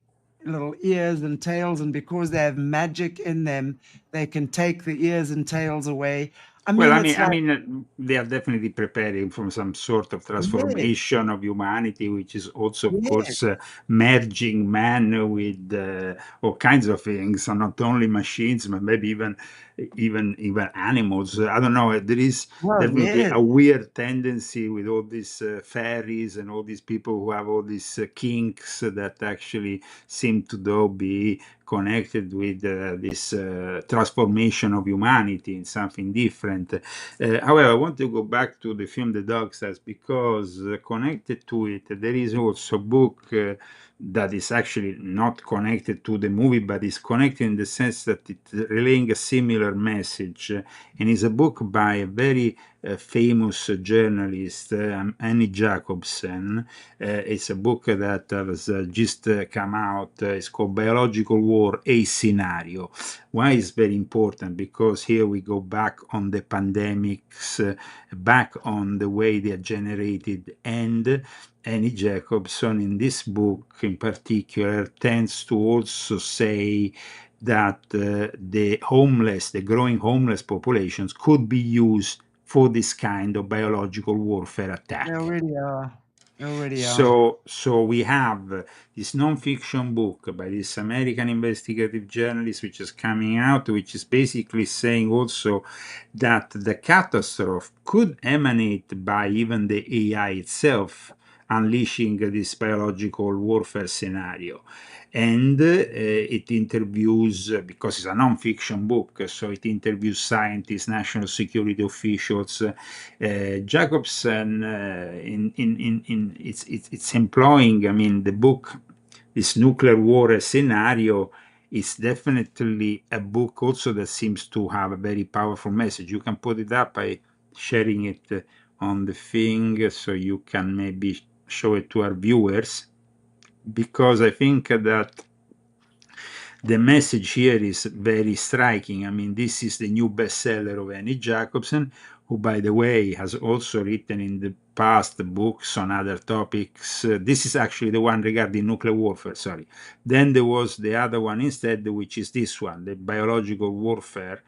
Speaker 1: little ears and tails, and because they have magic in them, they can take the ears and tails away. I
Speaker 2: Well,
Speaker 1: mean, it's like,
Speaker 2: they are definitely preparing for some sort of
Speaker 1: yeah,
Speaker 2: transformation of humanity, which is also, of
Speaker 1: yeah,
Speaker 2: course, merging man with all kinds of things, so not only machines, but maybe even even animals. I don't know. There is
Speaker 1: Well,
Speaker 2: definitely
Speaker 1: yes.
Speaker 2: a weird tendency with all these fairies and all these people who have all these kinks that actually seem to though be connected with this transformation of humanity in something different. However, I want to go back to the film The Dog Says, because connected to it, there is also a book that is actually not connected to the movie, but is connected in the sense that it's relaying a similar message, and is a book by a very famous journalist, Annie Jacobsen. It's a book that has just come out. It's called Biological War, a Scenario. Why is very important? Because here we go back on the pandemics, back on the way they are generated, and Annie Jacobson in this book in particular tends to also say that the growing homeless populations could be used for this kind of biological warfare
Speaker 1: They
Speaker 2: attack.
Speaker 1: already are. They already are.
Speaker 2: So we have this non-fiction book by this American investigative journalist, which is coming out, which is basically saying also that the catastrophe could emanate by even the AI itself, unleashing this biological warfare scenario. And it interviews, because it's a non-fiction book, so it interviews scientists, national security officials. Jacobson, it's employing, I mean, the book, this nuclear war scenario, is definitely a book also that seems to have a very powerful message. You can put it up by sharing it on the thing, so you can maybe show it to our viewers, because I think that the message here is very striking. I mean, this is the new bestseller of Annie Jacobsen, who, by the way, has also written in the past books on other topics. This is actually the one regarding nuclear warfare, sorry. Then there was the other one instead, which is this one, the biological warfare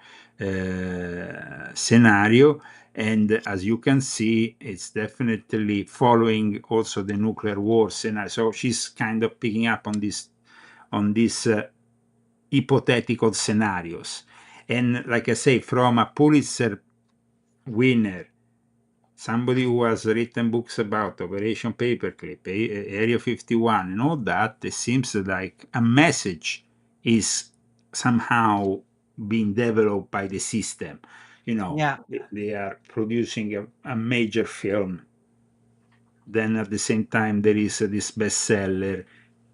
Speaker 2: scenario. And as you can see, it's definitely following also the nuclear war scenario. So she's kind of picking up on this hypothetical scenarios. And like I say, from a Pulitzer winner, somebody who has written books about Operation Paperclip, Area 51, and all that, it seems like a message is somehow being developed by the system. You know,
Speaker 1: Yeah.
Speaker 2: they are producing a major film. Then at the same time, there is this bestseller.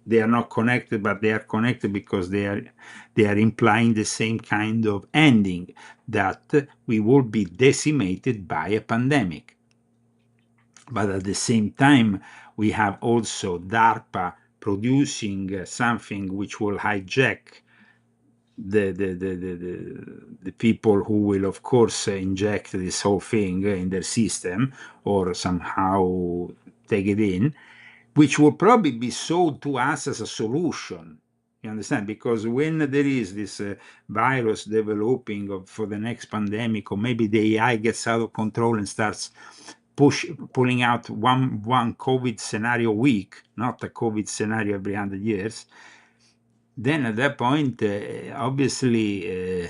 Speaker 2: They are not connected, but they are connected because they are implying the same kind of ending, that we will be decimated by a pandemic. But at the same time, we have also DARPA producing something which will hijack the people who will, of course, inject this whole thing in their system or somehow take it in, which will probably be sold to us as a solution. You understand? Because when there is this virus developing for the next pandemic, or maybe the AI gets out of control and starts pulling out one COVID scenario a week, not a COVID scenario every 100 years, then at that point, obviously,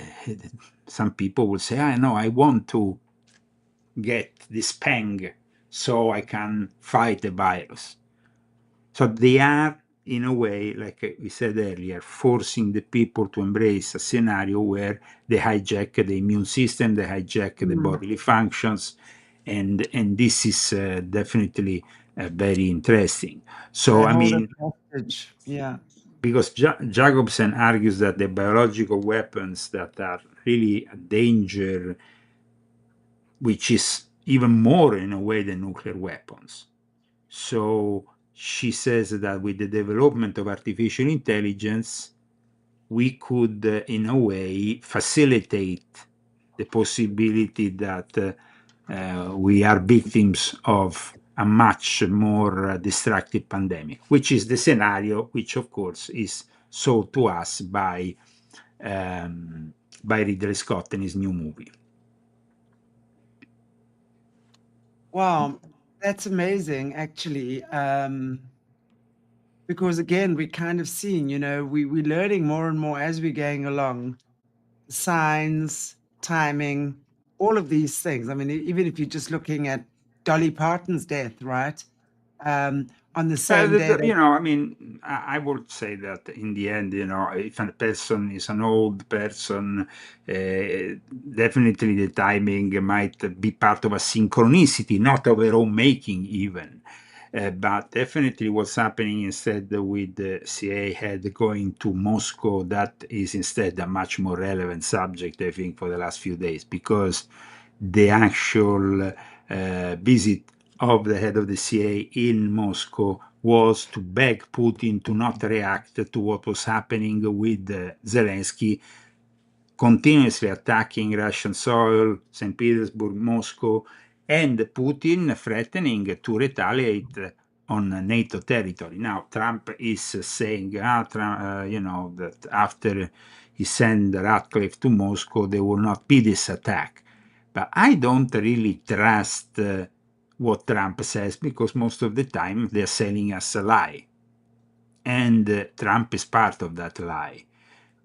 Speaker 2: some people will say, "I know, I want to get this PENG so I can fight the virus." So they are, in a way, like we said earlier, forcing the people to embrace a scenario where they hijack the immune system, they hijack the
Speaker 1: Mm.
Speaker 2: bodily functions, and this is definitely very interesting. So,
Speaker 1: They
Speaker 2: I
Speaker 1: hold us
Speaker 2: mean,
Speaker 1: hostage. Yeah.
Speaker 2: because Jacobsen argues that the biological weapons that are really a danger, which is even more in a way than nuclear weapons. So she says that with the development of artificial intelligence, we could, in a way, facilitate the possibility that we are victims of a much more destructive pandemic, which is the scenario which, of course, is sold to us by Ridley Scott in his new movie.
Speaker 1: Wow. That's amazing, actually. Because again, we're kind of seeing, we're learning more and more as we're going along. Signs, timing, all of these things. I mean, even if you're just looking at Dolly Parton's death, right? On the same day that,
Speaker 2: I mean, I would say that in the end, if a person is an old person, definitely the timing might be part of a synchronicity, not of their own making even. But definitely what's happening instead with the CIA head going to Moscow, that is instead a much more relevant subject, I think, for the last few days, because the actual visit of the head of the CIA in Moscow was to beg Putin to not react to what was happening with Zelensky continuously attacking Russian soil, St. Petersburg, Moscow, and Putin threatening to retaliate on NATO territory. Now, Trump is saying, that after he sent Ratcliffe to Moscow, there will not be this attack. But I don't really trust what Trump says, because most of the time they're selling us a lie. And Trump is part of that lie,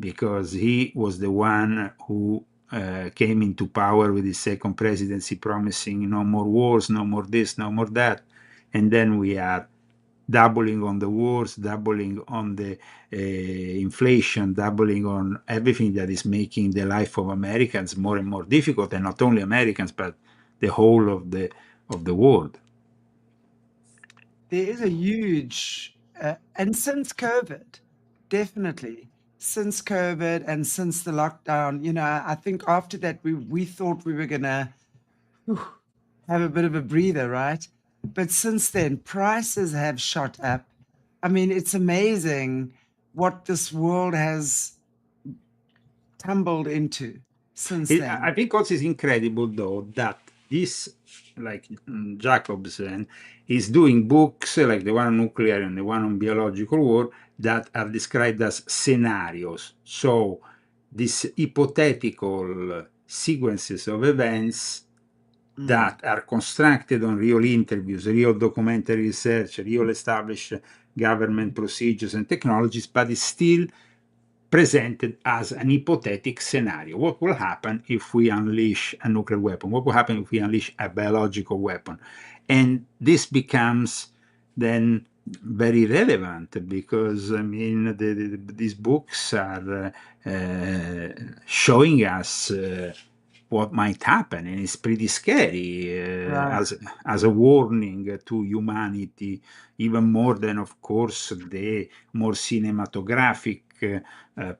Speaker 2: because he was the one who came into power with his second presidency promising no more wars, no more this, no more that. And then we are doubling on the wars, doubling on the inflation, doubling on everything that is making the life of Americans more and more difficult, and not only Americans, but the whole of the world.
Speaker 1: there is a huge, and since COVID, definitely since COVID and since the lockdown, I think after that we thought we were gonna have a bit of a breather, right? But since then, prices have shot up. I mean, it's amazing what this world has tumbled into since
Speaker 2: I
Speaker 1: then.
Speaker 2: think what is incredible, though, that this, like Jacobsen, is doing books like the one on nuclear and the one on biological war that are described as scenarios. So these hypothetical sequences of events that are constructed on real interviews, real documentary research, real established government procedures and technologies, but is still presented as an hypothetical scenario. What will happen if we unleash a nuclear weapon? What will happen if we unleash a biological weapon? And this becomes then very relevant, because I mean these books are showing us what might happen, and it's pretty scary
Speaker 1: Right.
Speaker 2: as a warning to humanity, even more than, of course, the more cinematographic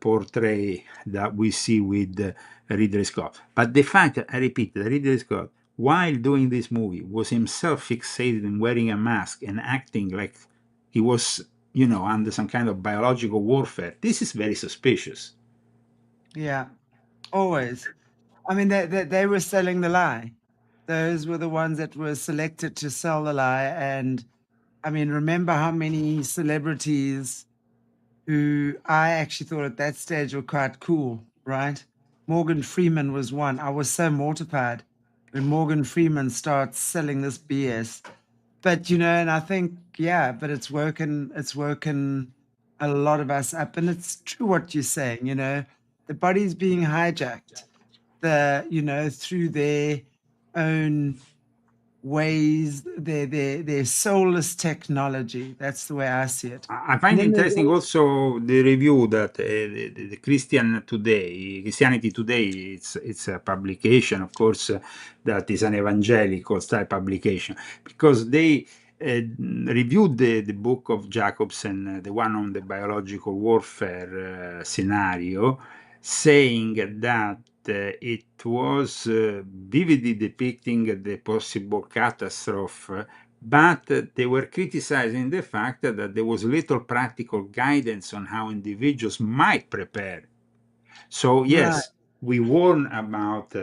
Speaker 2: portrait that we see with Ridley Scott. But the fact, I repeat, that Ridley Scott, while doing this movie, was himself fixated in wearing a mask and acting like he was, under some kind of biological warfare, this is very suspicious.
Speaker 1: Yeah, always. I mean, they were selling the lie. Those were the ones that were selected to sell the lie. And I mean, remember how many celebrities who I actually thought at that stage were quite cool, right? Morgan Freeman was one. I was so mortified when Morgan Freeman starts selling this BS. But and I think, yeah, but it's woken a lot of us up. And it's true what you're saying, the body's being hijacked, through their own ways, their soulless technology. That's the way I see it.
Speaker 2: I
Speaker 1: And
Speaker 2: find
Speaker 1: then there's
Speaker 2: interesting
Speaker 1: also,
Speaker 2: also the review that the Christianity Today, it's a publication, of course, that is an evangelical style publication, because they reviewed the book of Jacobsen, the one on the biological warfare scenario, saying that it was vividly depicting the possible catastrophe, but they were criticizing the fact that there was little practical guidance on how individuals might prepare. So
Speaker 1: right.
Speaker 2: yes, we warn about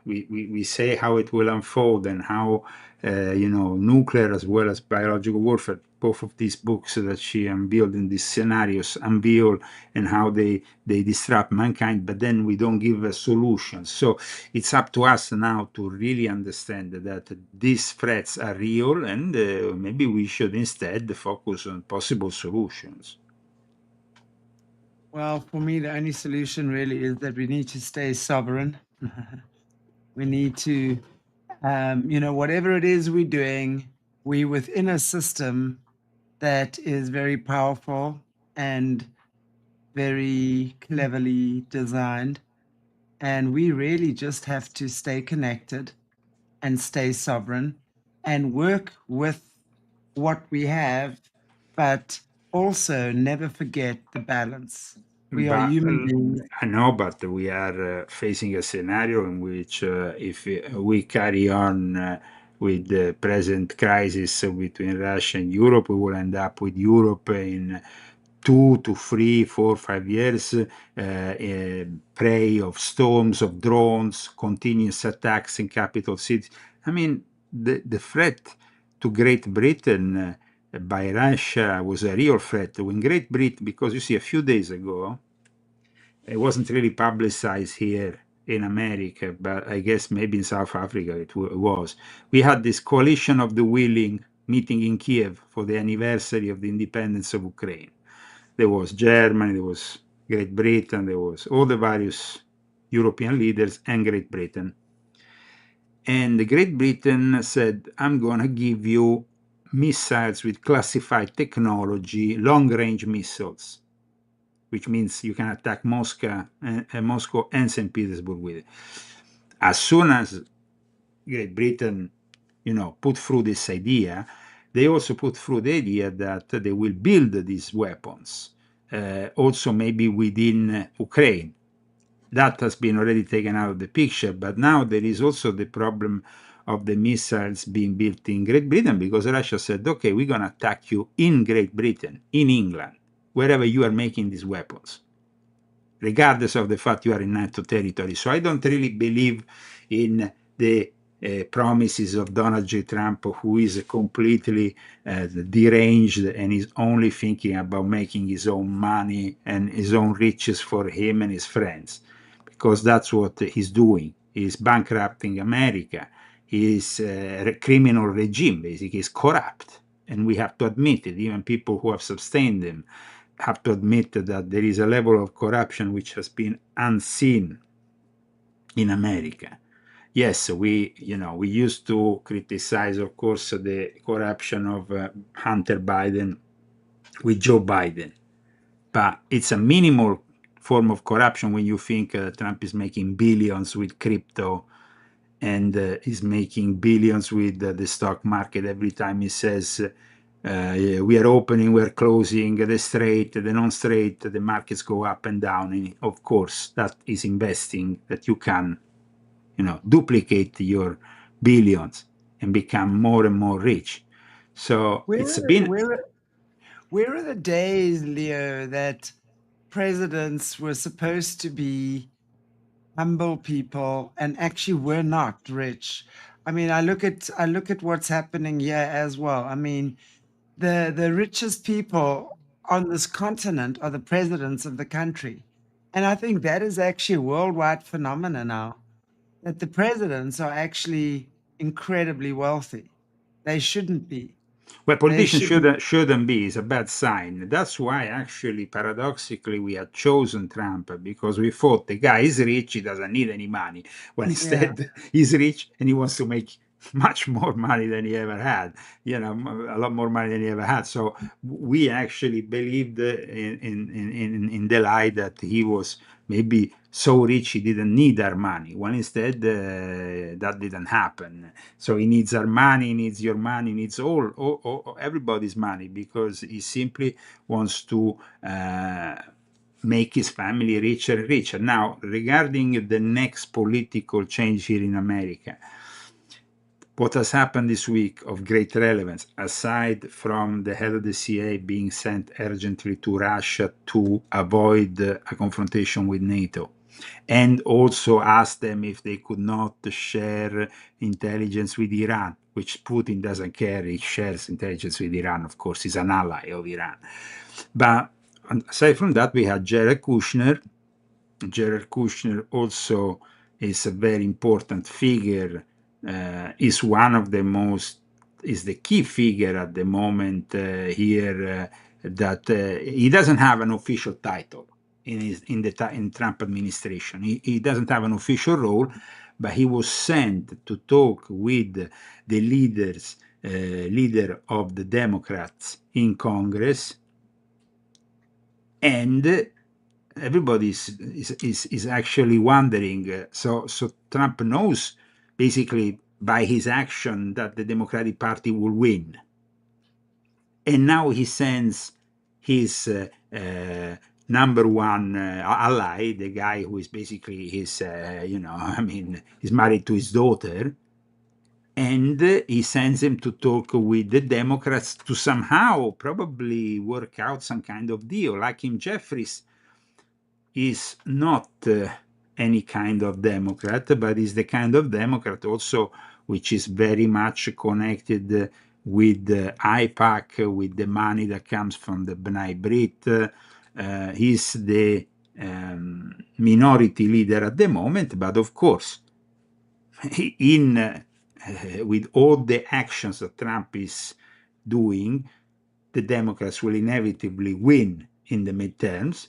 Speaker 2: we say how it will unfold, and how nuclear as well as biological warfare, both of these books that she unveiled in these scenarios unveil, and how they disrupt mankind, but then we don't give a solution. So it's up to us now to really understand that these threats are real, and maybe we should instead focus on possible solutions.
Speaker 1: Well, for me, the only solution really is that we need to stay sovereign. We need to, whatever it is we're doing, we within a system that is very powerful and very cleverly designed. And we really just have to stay connected and stay sovereign and work with what we have, but also never forget the balance. We are
Speaker 2: But
Speaker 1: human beings.
Speaker 2: I know, but we are facing a scenario in which, if we carry on with the present crisis between Russia and Europe, we will end up with Europe in 2 to 3, 4, 5 years, prey of storms, of drones, continuous attacks in capital cities. I mean, the threat to Great Britain by Russia was a real threat. When Great Britain, because you see, a few days ago, it wasn't really publicized here in America, but I guess maybe in South Africa it was. We had this coalition of the willing meeting in Kiev for the anniversary of the independence of Ukraine. There was Germany, there was Great Britain, there was all the various European leaders and Great Britain. And Great Britain said, I'm going to give you missiles with classified technology, long-range missiles, which means you can attack Moscow and St. Petersburg with it. As soon as Great Britain, put through this idea, they also put through the idea that they will build these weapons, also maybe within Ukraine. That has been already taken out of the picture, but now there is also the problem of the missiles being built in Great Britain, because Russia said, okay, we're going to attack you in Great Britain, in England, wherever you are making these weapons, regardless of the fact you are in NATO territory. So I don't really believe in the promises of Donald J. Trump, who is completely deranged and is only thinking about making his own money and his own riches for him and his friends, because that's what he's doing. He's bankrupting America. His criminal regime basically is corrupt, and we have to admit it. Even people who have sustained him have to admit that there is a level of corruption which has been unseen in America. Yes, we used to criticize, of course, the corruption of Hunter Biden with Joe Biden, but it's a minimal form of corruption when you think Trump is making billions with crypto and is making billions with the stock market every time he says we are opening, we're closing, the straight, the non-straight, the markets go up and down. And of course, that is investing that you can, duplicate your billions and become more and more rich. So it's been.
Speaker 1: Where are the days, Leo, that presidents were supposed to be humble people and actually were not rich? I mean, I look at what's happening here as well. I mean, the richest people on this continent are the presidents of the country. And I think that is actually a worldwide phenomenon now, that the presidents are actually incredibly wealthy. They shouldn't be.
Speaker 2: Well,
Speaker 1: They
Speaker 2: politicians
Speaker 1: shouldn't.
Speaker 2: shouldn't be. It's a bad sign. That's why, actually, paradoxically, we had chosen Trump, because we thought the guy is rich, he doesn't need any money. Well,
Speaker 1: Yeah.
Speaker 2: instead, he's rich and he wants to make much more money than he ever had. A lot more money than he ever had. So we actually believed in the lie that he was maybe so rich he didn't need our money. When instead, that didn't happen. So he needs our money, he needs your money, he needs all everybody's money, because he simply wants to make his family richer and richer. Now, regarding the next political change here in America, what has happened this week of great relevance, aside from the head of the CIA being sent urgently to Russia to avoid a confrontation with NATO, and also asked them if they could not share intelligence with Iran, which Putin doesn't care. He shares intelligence with Iran. Of course, he's an ally of Iran. But aside from that, we had Jared Kushner. Jared Kushner also is a very important figure, is one of the most, is the key figure at the moment here, that he doesn't have an official title. in Trump administration. He doesn't have an official role, but he was sent to talk with the leader of the Democrats in Congress, and everybody is actually wondering. So Trump knows basically by his action that the Democratic Party will win, and now he sends his number one ally, the guy who is basically his, I mean, he's married to his daughter, and he sends him to talk with the Democrats to somehow probably work out some kind of deal. Like Hakeem Jeffries is not any kind of Democrat, but is the kind of Democrat also which is very much connected with IPAC, with the money that comes from the B'nai Brit. He's the minority leader at the moment, but of course, with all the actions that Trump is doing, the Democrats will inevitably win in the midterms.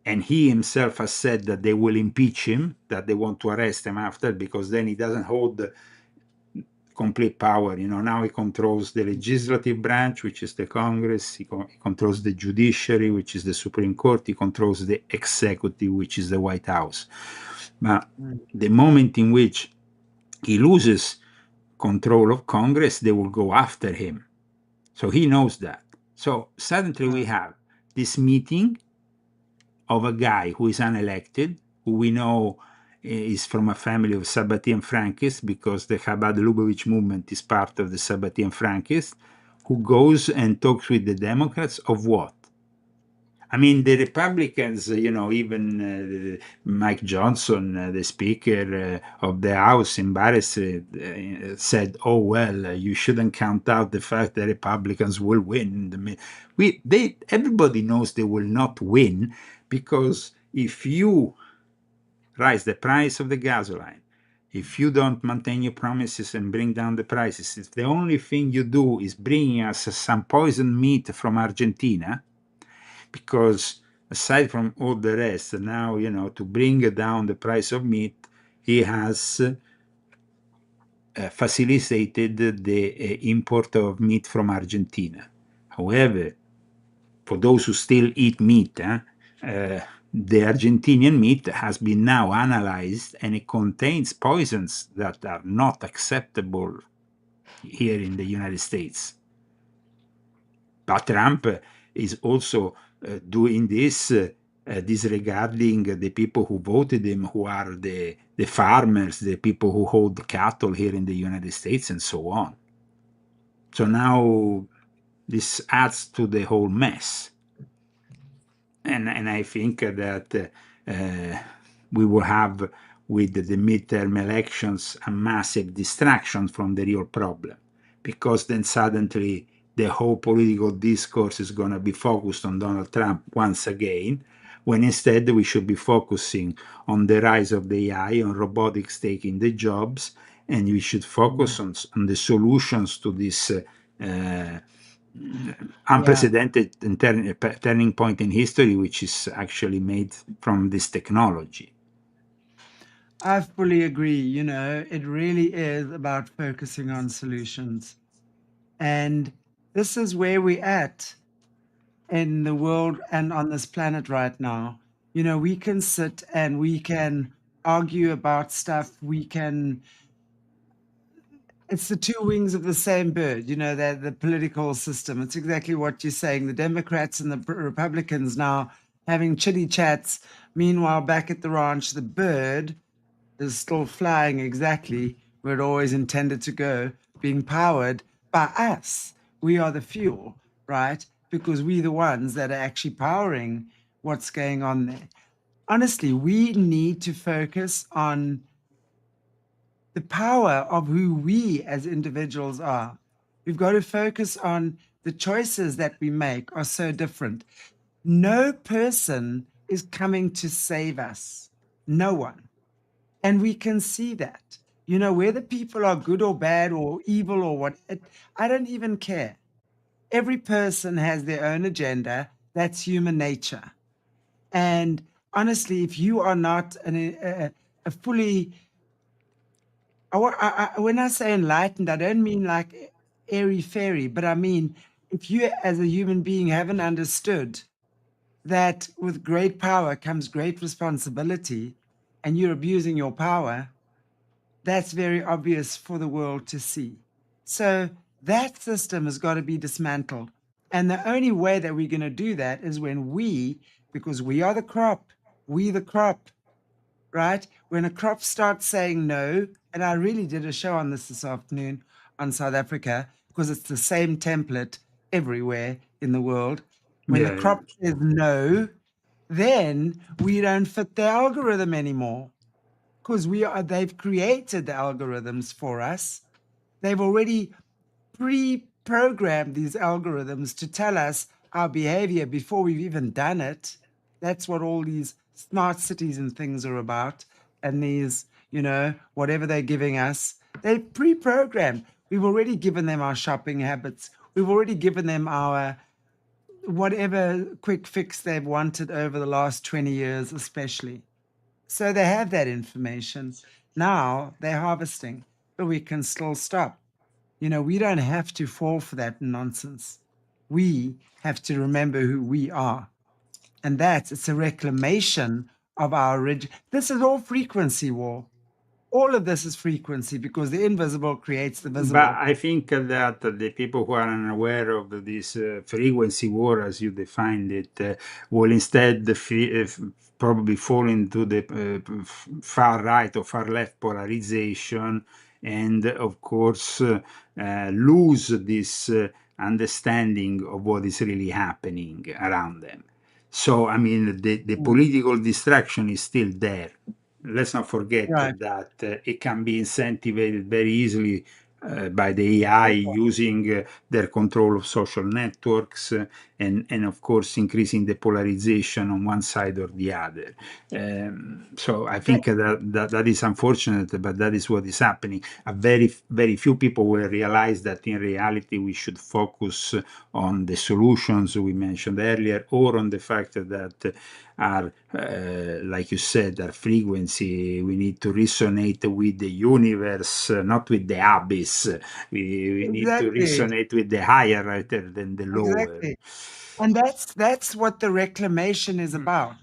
Speaker 2: And he himself has said that they will impeach him, that they want to arrest him after, because then he doesn't hold complete power. Now he controls the legislative branch, which is the Congress. He controls the judiciary, which is the Supreme Court. He controls the executive, which is the White House. But the moment in which he loses control of Congress, they will go after him. So he knows that. So suddenly we have this meeting of a guy who is unelected, who we know is from a family of Sabbatean Frankists, because the Chabad Lubavitch movement is part of the Sabbatean Frankists, who goes and talks with the Democrats of what? I mean, the Republicans, even Mike Johnson, the Speaker of the House, embarrassed, said, "Oh well, you shouldn't count out the fact that Republicans will win." Everybody knows they will not win, because if you raise the price of the gasoline, if you don't maintain your promises and bring down the prices, if the only thing you do is bringing us some poisoned meat from Argentina, because aside from all the rest, now, to bring down the price of meat, he has facilitated the import of meat from Argentina. However, for those who still eat meat, the Argentinian meat has been now analyzed, and it contains poisons that are not acceptable here in the United States. But Trump is also doing this, disregarding the people who voted him, who are the farmers, the people who hold cattle here in the United States, and so on. So now this adds to the whole mess. And I think that we will have, with the midterm elections, a massive distraction from the real problem, because then suddenly the whole political discourse is going to be focused on Donald Trump once again, when instead we should be focusing on the rise of the AI, on robotics taking the jobs, and we should focus on the solutions to this unprecedented turning point in history, which is actually made from this technology.
Speaker 1: I fully agree. It really is about focusing on solutions. And this is where we're at in the world and on this planet right now. We can sit and we can argue about stuff. It's the two wings of the same bird, the political system. It's exactly what you're saying. The Democrats and the Republicans now having chitty chats. Meanwhile, back at the ranch, the bird is still flying exactly where it always intended to go, being powered by us. We are the fuel, right? Because we're the ones that are actually powering what's going on there. Honestly, we need to focus on the power of who we as individuals are. We've got to focus on the choices that we make are so different. No person is coming to save us. No one. And we can see that. Whether people are good or bad or evil or what, I don't even care. Every person has their own agenda. That's human nature. And honestly, if you are not a fully, when I say enlightened, I don't mean like airy fairy, but I mean if you as a human being haven't understood that with great power comes great responsibility, and you're abusing your power, that's very obvious for the world to see. So that system has got to be dismantled. And the only way that we're going to do that is when we, because we are the crop, we the crop, right? When a crop starts saying no, and I really did a show on this afternoon on South Africa, because it's the same template everywhere in the world. When the
Speaker 2: Yeah.
Speaker 1: crop says no, then we don't fit the algorithm anymore, because they've created the algorithms for us. They've already pre-programmed these algorithms to tell us our behavior before we've even done it. That's what all these smart cities and things are about. And these, whatever they're giving us, they're pre-programmed. We've already given them our shopping habits. We've already given them our whatever quick fix they've wanted over the last 20 years, especially. So they have that information. Now they're harvesting, but we can still stop. We don't have to fall for that nonsense. We have to remember who we are. And it's a reclamation of our original. This is all frequency war. All of this is frequency, because the invisible creates the
Speaker 2: But
Speaker 1: visible.
Speaker 2: I think that the people who are unaware of this frequency war, as you defined it, will instead probably fall into the far right or far left polarization, and of course lose this understanding of what is really happening around them. So, I mean, the
Speaker 1: Mm.
Speaker 2: political distraction is still there. Let's not forget
Speaker 1: Right.
Speaker 2: that it can be incentivized very easily by the AI using their control of social networks, and of course increasing the polarization on one side or the other. So I think that is unfortunate, but that is what is happening. Very few people will realize that in reality we should focus on the solutions we mentioned earlier, or on the fact that are, like you said, are frequency. We need to resonate with the universe, not with the abyss. We need to
Speaker 1: Exactly.
Speaker 2: resonate with the higher rather than the lower.
Speaker 1: Exactly. And that's what the reclamation is about.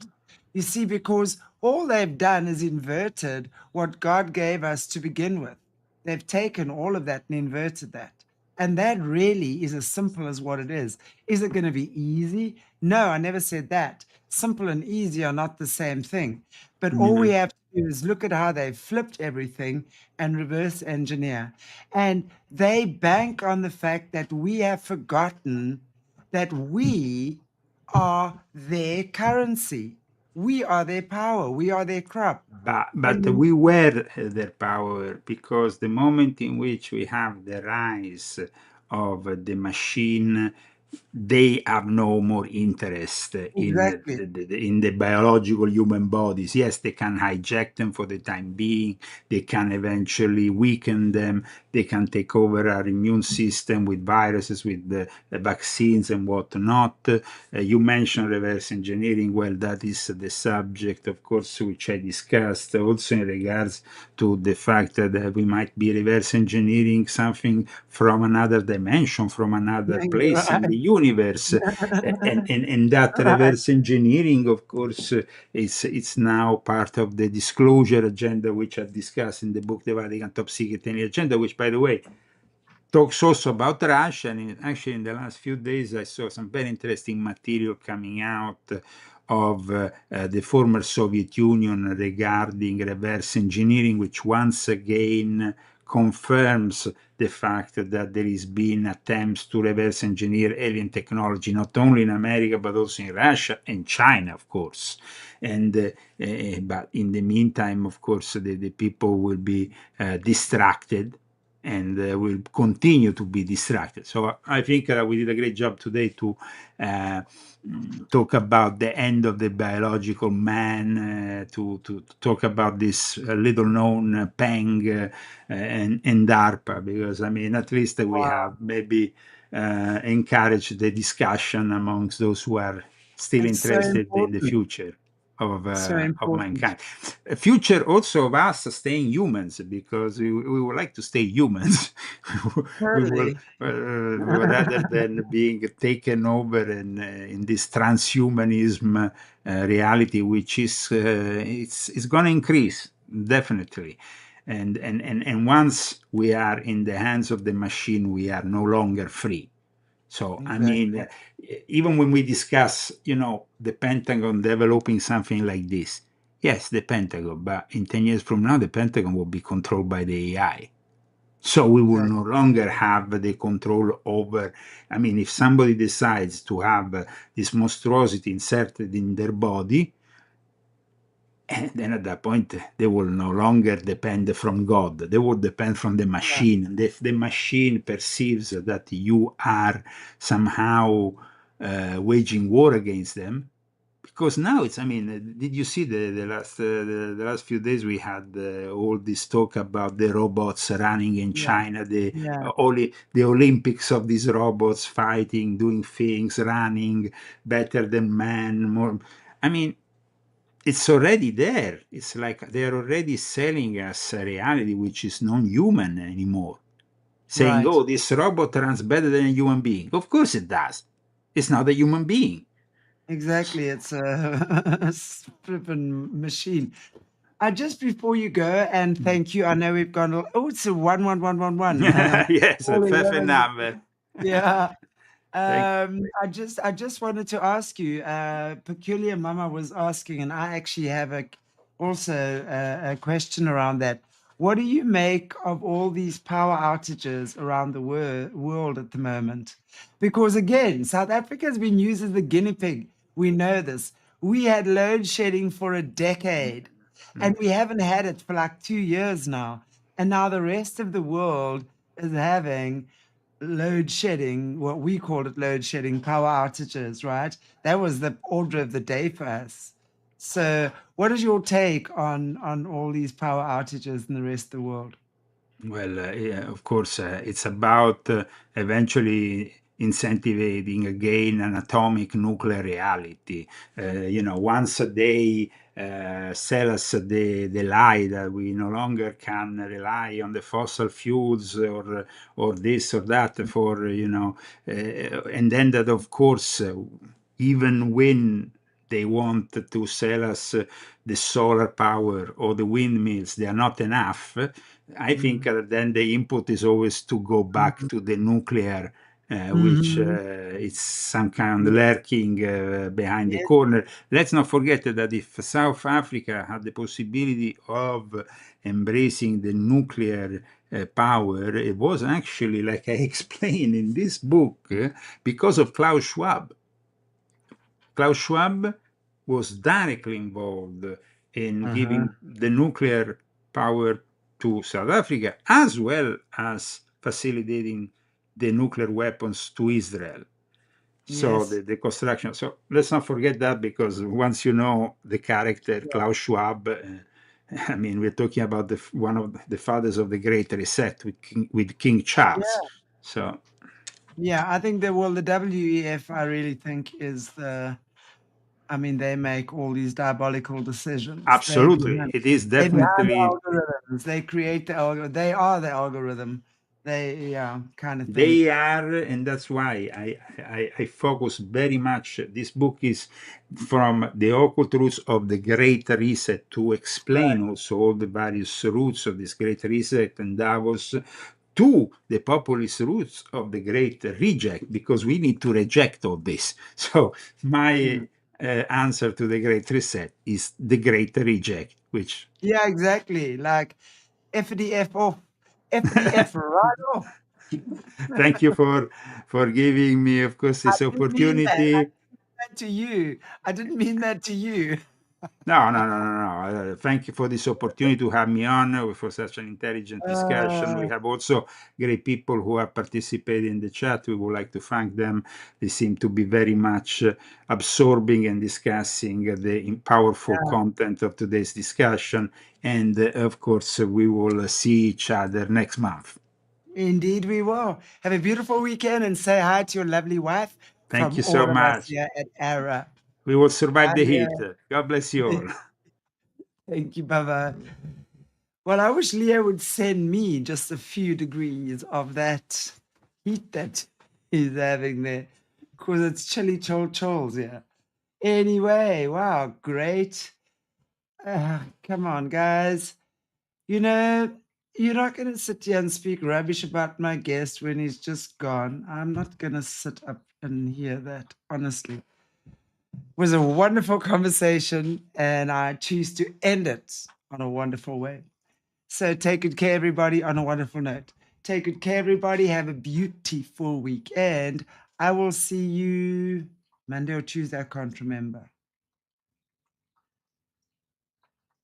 Speaker 1: You see, because all they've done is inverted what God gave us to begin with. They've taken all of that and inverted that. And that really is as simple as what it is. Is it going to be easy? No, I never said that. Simple and easy are not the same thing. But all we
Speaker 2: Mhm.
Speaker 1: have to do is look at how they've flipped everything and reverse engineer. And they bank on the fact that we have forgotten that we are their currency. We are their power. We are their crop.
Speaker 2: But
Speaker 1: And
Speaker 2: we were their power, because the moment in which we have the rise of the machine, they have no more interest in
Speaker 1: exactly,
Speaker 2: in the biological human bodies. Yes, they can hijack them for the time being. They can eventually weaken them. They can take over our immune system with viruses, with the vaccines and whatnot. You mentioned reverse engineering. Well, that is the subject, of course, which I discussed also in regards to the fact that we might be reverse engineering something from another dimension, from another place in
Speaker 1: right,
Speaker 2: the universe. And that
Speaker 1: right.
Speaker 2: reverse engineering, of course, it's now part of the disclosure agenda, which I discussed in the book, The Vatican Top Secret Agenda, which, by the way, talks also about Russia. And actually, in the last few days, I saw some very interesting material coming out of the former Soviet Union regarding reverse engineering, which once again confirms the fact that there has been attempts to reverse engineer alien technology, not only in America, but also in Russia and China, of course. And but in the meantime, of course, the people will be distracted, and will continue to be distracted. So I think we did a great job today to uh, talk about the end of the biological man, to talk about this little known PENG and DARPA, because I mean, at least we
Speaker 1: Wow.
Speaker 2: have maybe encouraged the discussion amongst those who are still
Speaker 1: It's so
Speaker 2: interested in the
Speaker 1: important.
Speaker 2: future
Speaker 1: So
Speaker 2: of
Speaker 1: important.
Speaker 2: mankind. A future also of us staying humans, because we would like to stay humans. We will
Speaker 1: Totally.
Speaker 2: rather than being taken over in this transhumanism reality, which is it's going to increase definitely. And once we are in the hands of the machine, we are no longer free. So, I mean,
Speaker 1: Exactly.
Speaker 2: even when we discuss, the Pentagon developing something like this, yes, the Pentagon, but in 10 years from now, the Pentagon will be controlled by the AI. So we will
Speaker 1: Exactly.
Speaker 2: no longer have the control over. I mean, if somebody decides to have this monstrosity inserted in their body, and then at that point, they will no longer depend from God. They will depend from the
Speaker 1: Yeah.
Speaker 2: machine. And if the machine perceives that you are somehow waging war against them, because now it's, I mean, did you see the last few days we had all this talk about the robots running in
Speaker 1: Yeah.
Speaker 2: China, the
Speaker 1: Yeah.
Speaker 2: only the Olympics of these robots fighting, doing things, running better than man, more. I mean, it's already there. It's like they're already selling us a reality which is non-human anymore. Saying,
Speaker 1: Right.
Speaker 2: oh, this robot runs better than a human being. Of course it does. It's not a human being.
Speaker 1: Exactly. It's a flippin' machine. Just before you go, and thank you. I know we've gone. Oh, it's a 11111.
Speaker 2: Yes, a
Speaker 1: All
Speaker 2: perfect
Speaker 1: 11s.
Speaker 2: number.
Speaker 1: Yeah.
Speaker 2: Thank
Speaker 1: I just wanted to ask you, Peculiar Mama was asking, and I actually have also a question around that. What do you make of all these power outages around the world at the moment? Because again, South Africa has been used as the guinea pig. We know this. We had load shedding for a decade,
Speaker 2: Mm.
Speaker 1: and we haven't had it for like 2 years now. And now the rest of the world is having load shedding, what we called it load shedding, power outages, right? That was the order of the day for us. So, what is your take on all these power outages in the rest of the world?
Speaker 2: Well, yeah, of course, it's about eventually incentivizing again an atomic nuclear reality. Once they sell us the lie that we no longer can rely on the fossil fuels or this or that for, and then that, of course, even when they want to sell us the solar power or the windmills, they are not enough. I think
Speaker 1: Mm.
Speaker 2: then the input is always to go back
Speaker 1: Mhm.
Speaker 2: to the nuclear, which
Speaker 1: Mhm.
Speaker 2: it's some kind of
Speaker 1: Yeah.
Speaker 2: lurking behind the
Speaker 1: Yes.
Speaker 2: corner. Let's not forget that if South Africa had the possibility of embracing the nuclear power, it was actually, like I explained in this book, because of Klaus Schwab. Klaus Schwab was directly involved in
Speaker 1: Uh-huh.
Speaker 2: giving the nuclear power to South Africa, as well as facilitating the nuclear weapons to Israel. So
Speaker 1: Yes.
Speaker 2: the construction. So let's not forget that, because once you know the character
Speaker 1: Yeah.
Speaker 2: Klaus Schwab, I mean, we're talking about one of the fathers of the Great Reset with King Charles.
Speaker 1: Yeah.
Speaker 2: So
Speaker 1: Yeah. I think that, well, the WEF, I really think is I mean, they make all these diabolical decisions.
Speaker 2: absolutely, it is
Speaker 1: They're behind the
Speaker 2: definitely.
Speaker 1: algorithms. They create the algorithm. They are the algorithm. Yeah, kind of thing.
Speaker 2: They are, and that's why I focus very much. This book is from the occult roots of the Great Reset to explain also all the various roots of this Great Reset and Davos, to the populist roots of the Great Reject, because we need to reject all this. So my
Speaker 1: Mm.
Speaker 2: answer to the Great Reset is the Great Reject, which
Speaker 1: Yeah, exactly. Like FDF off, FDF right off.
Speaker 2: thank you for giving me, of course,
Speaker 1: I
Speaker 2: this
Speaker 1: didn't mean that. I
Speaker 2: opportunity.
Speaker 1: didn't mean that to you. I didn't mean that to you.
Speaker 2: No, no, no, no, no. Thank you for this opportunity to have me on for such an intelligent discussion. We
Speaker 1: Uh,
Speaker 2: have also great people who have participated in the chat. We would like to thank them. They seem to be very much absorbing and discussing the powerful
Speaker 1: yeah,
Speaker 2: content of today's discussion. And of course, we will see each other next month.
Speaker 1: indeed, we will. Have a beautiful weekend and say hi to your lovely wife
Speaker 2: Thank
Speaker 1: from
Speaker 2: you so
Speaker 1: all of us
Speaker 2: much.
Speaker 1: here at ARA.
Speaker 2: We will survive
Speaker 1: Bye,
Speaker 2: the
Speaker 1: Leo.
Speaker 2: heat. God bless you all.
Speaker 1: Thank you. Bye-bye. Well, I wish Leo would send me just a few degrees of that heat that he's having there, because it's chilly chols here. Anyway, wow, great. Come on, guys. You know, you're not going to sit here and speak rubbish about my guest when he's just gone. I'm not going to sit up and hear that, honestly. It was a wonderful conversation, and I choose to end it on a wonderful way. So take good care, everybody, on a wonderful note. Take good care, everybody. Have a beautiful week. And I will see you Monday or Tuesday. I can't remember.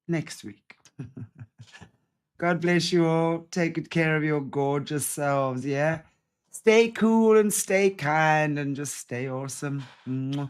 Speaker 1: Next week. God bless you all. Take good care of your gorgeous selves. Yeah. Stay cool and stay kind and just stay awesome. Mwah.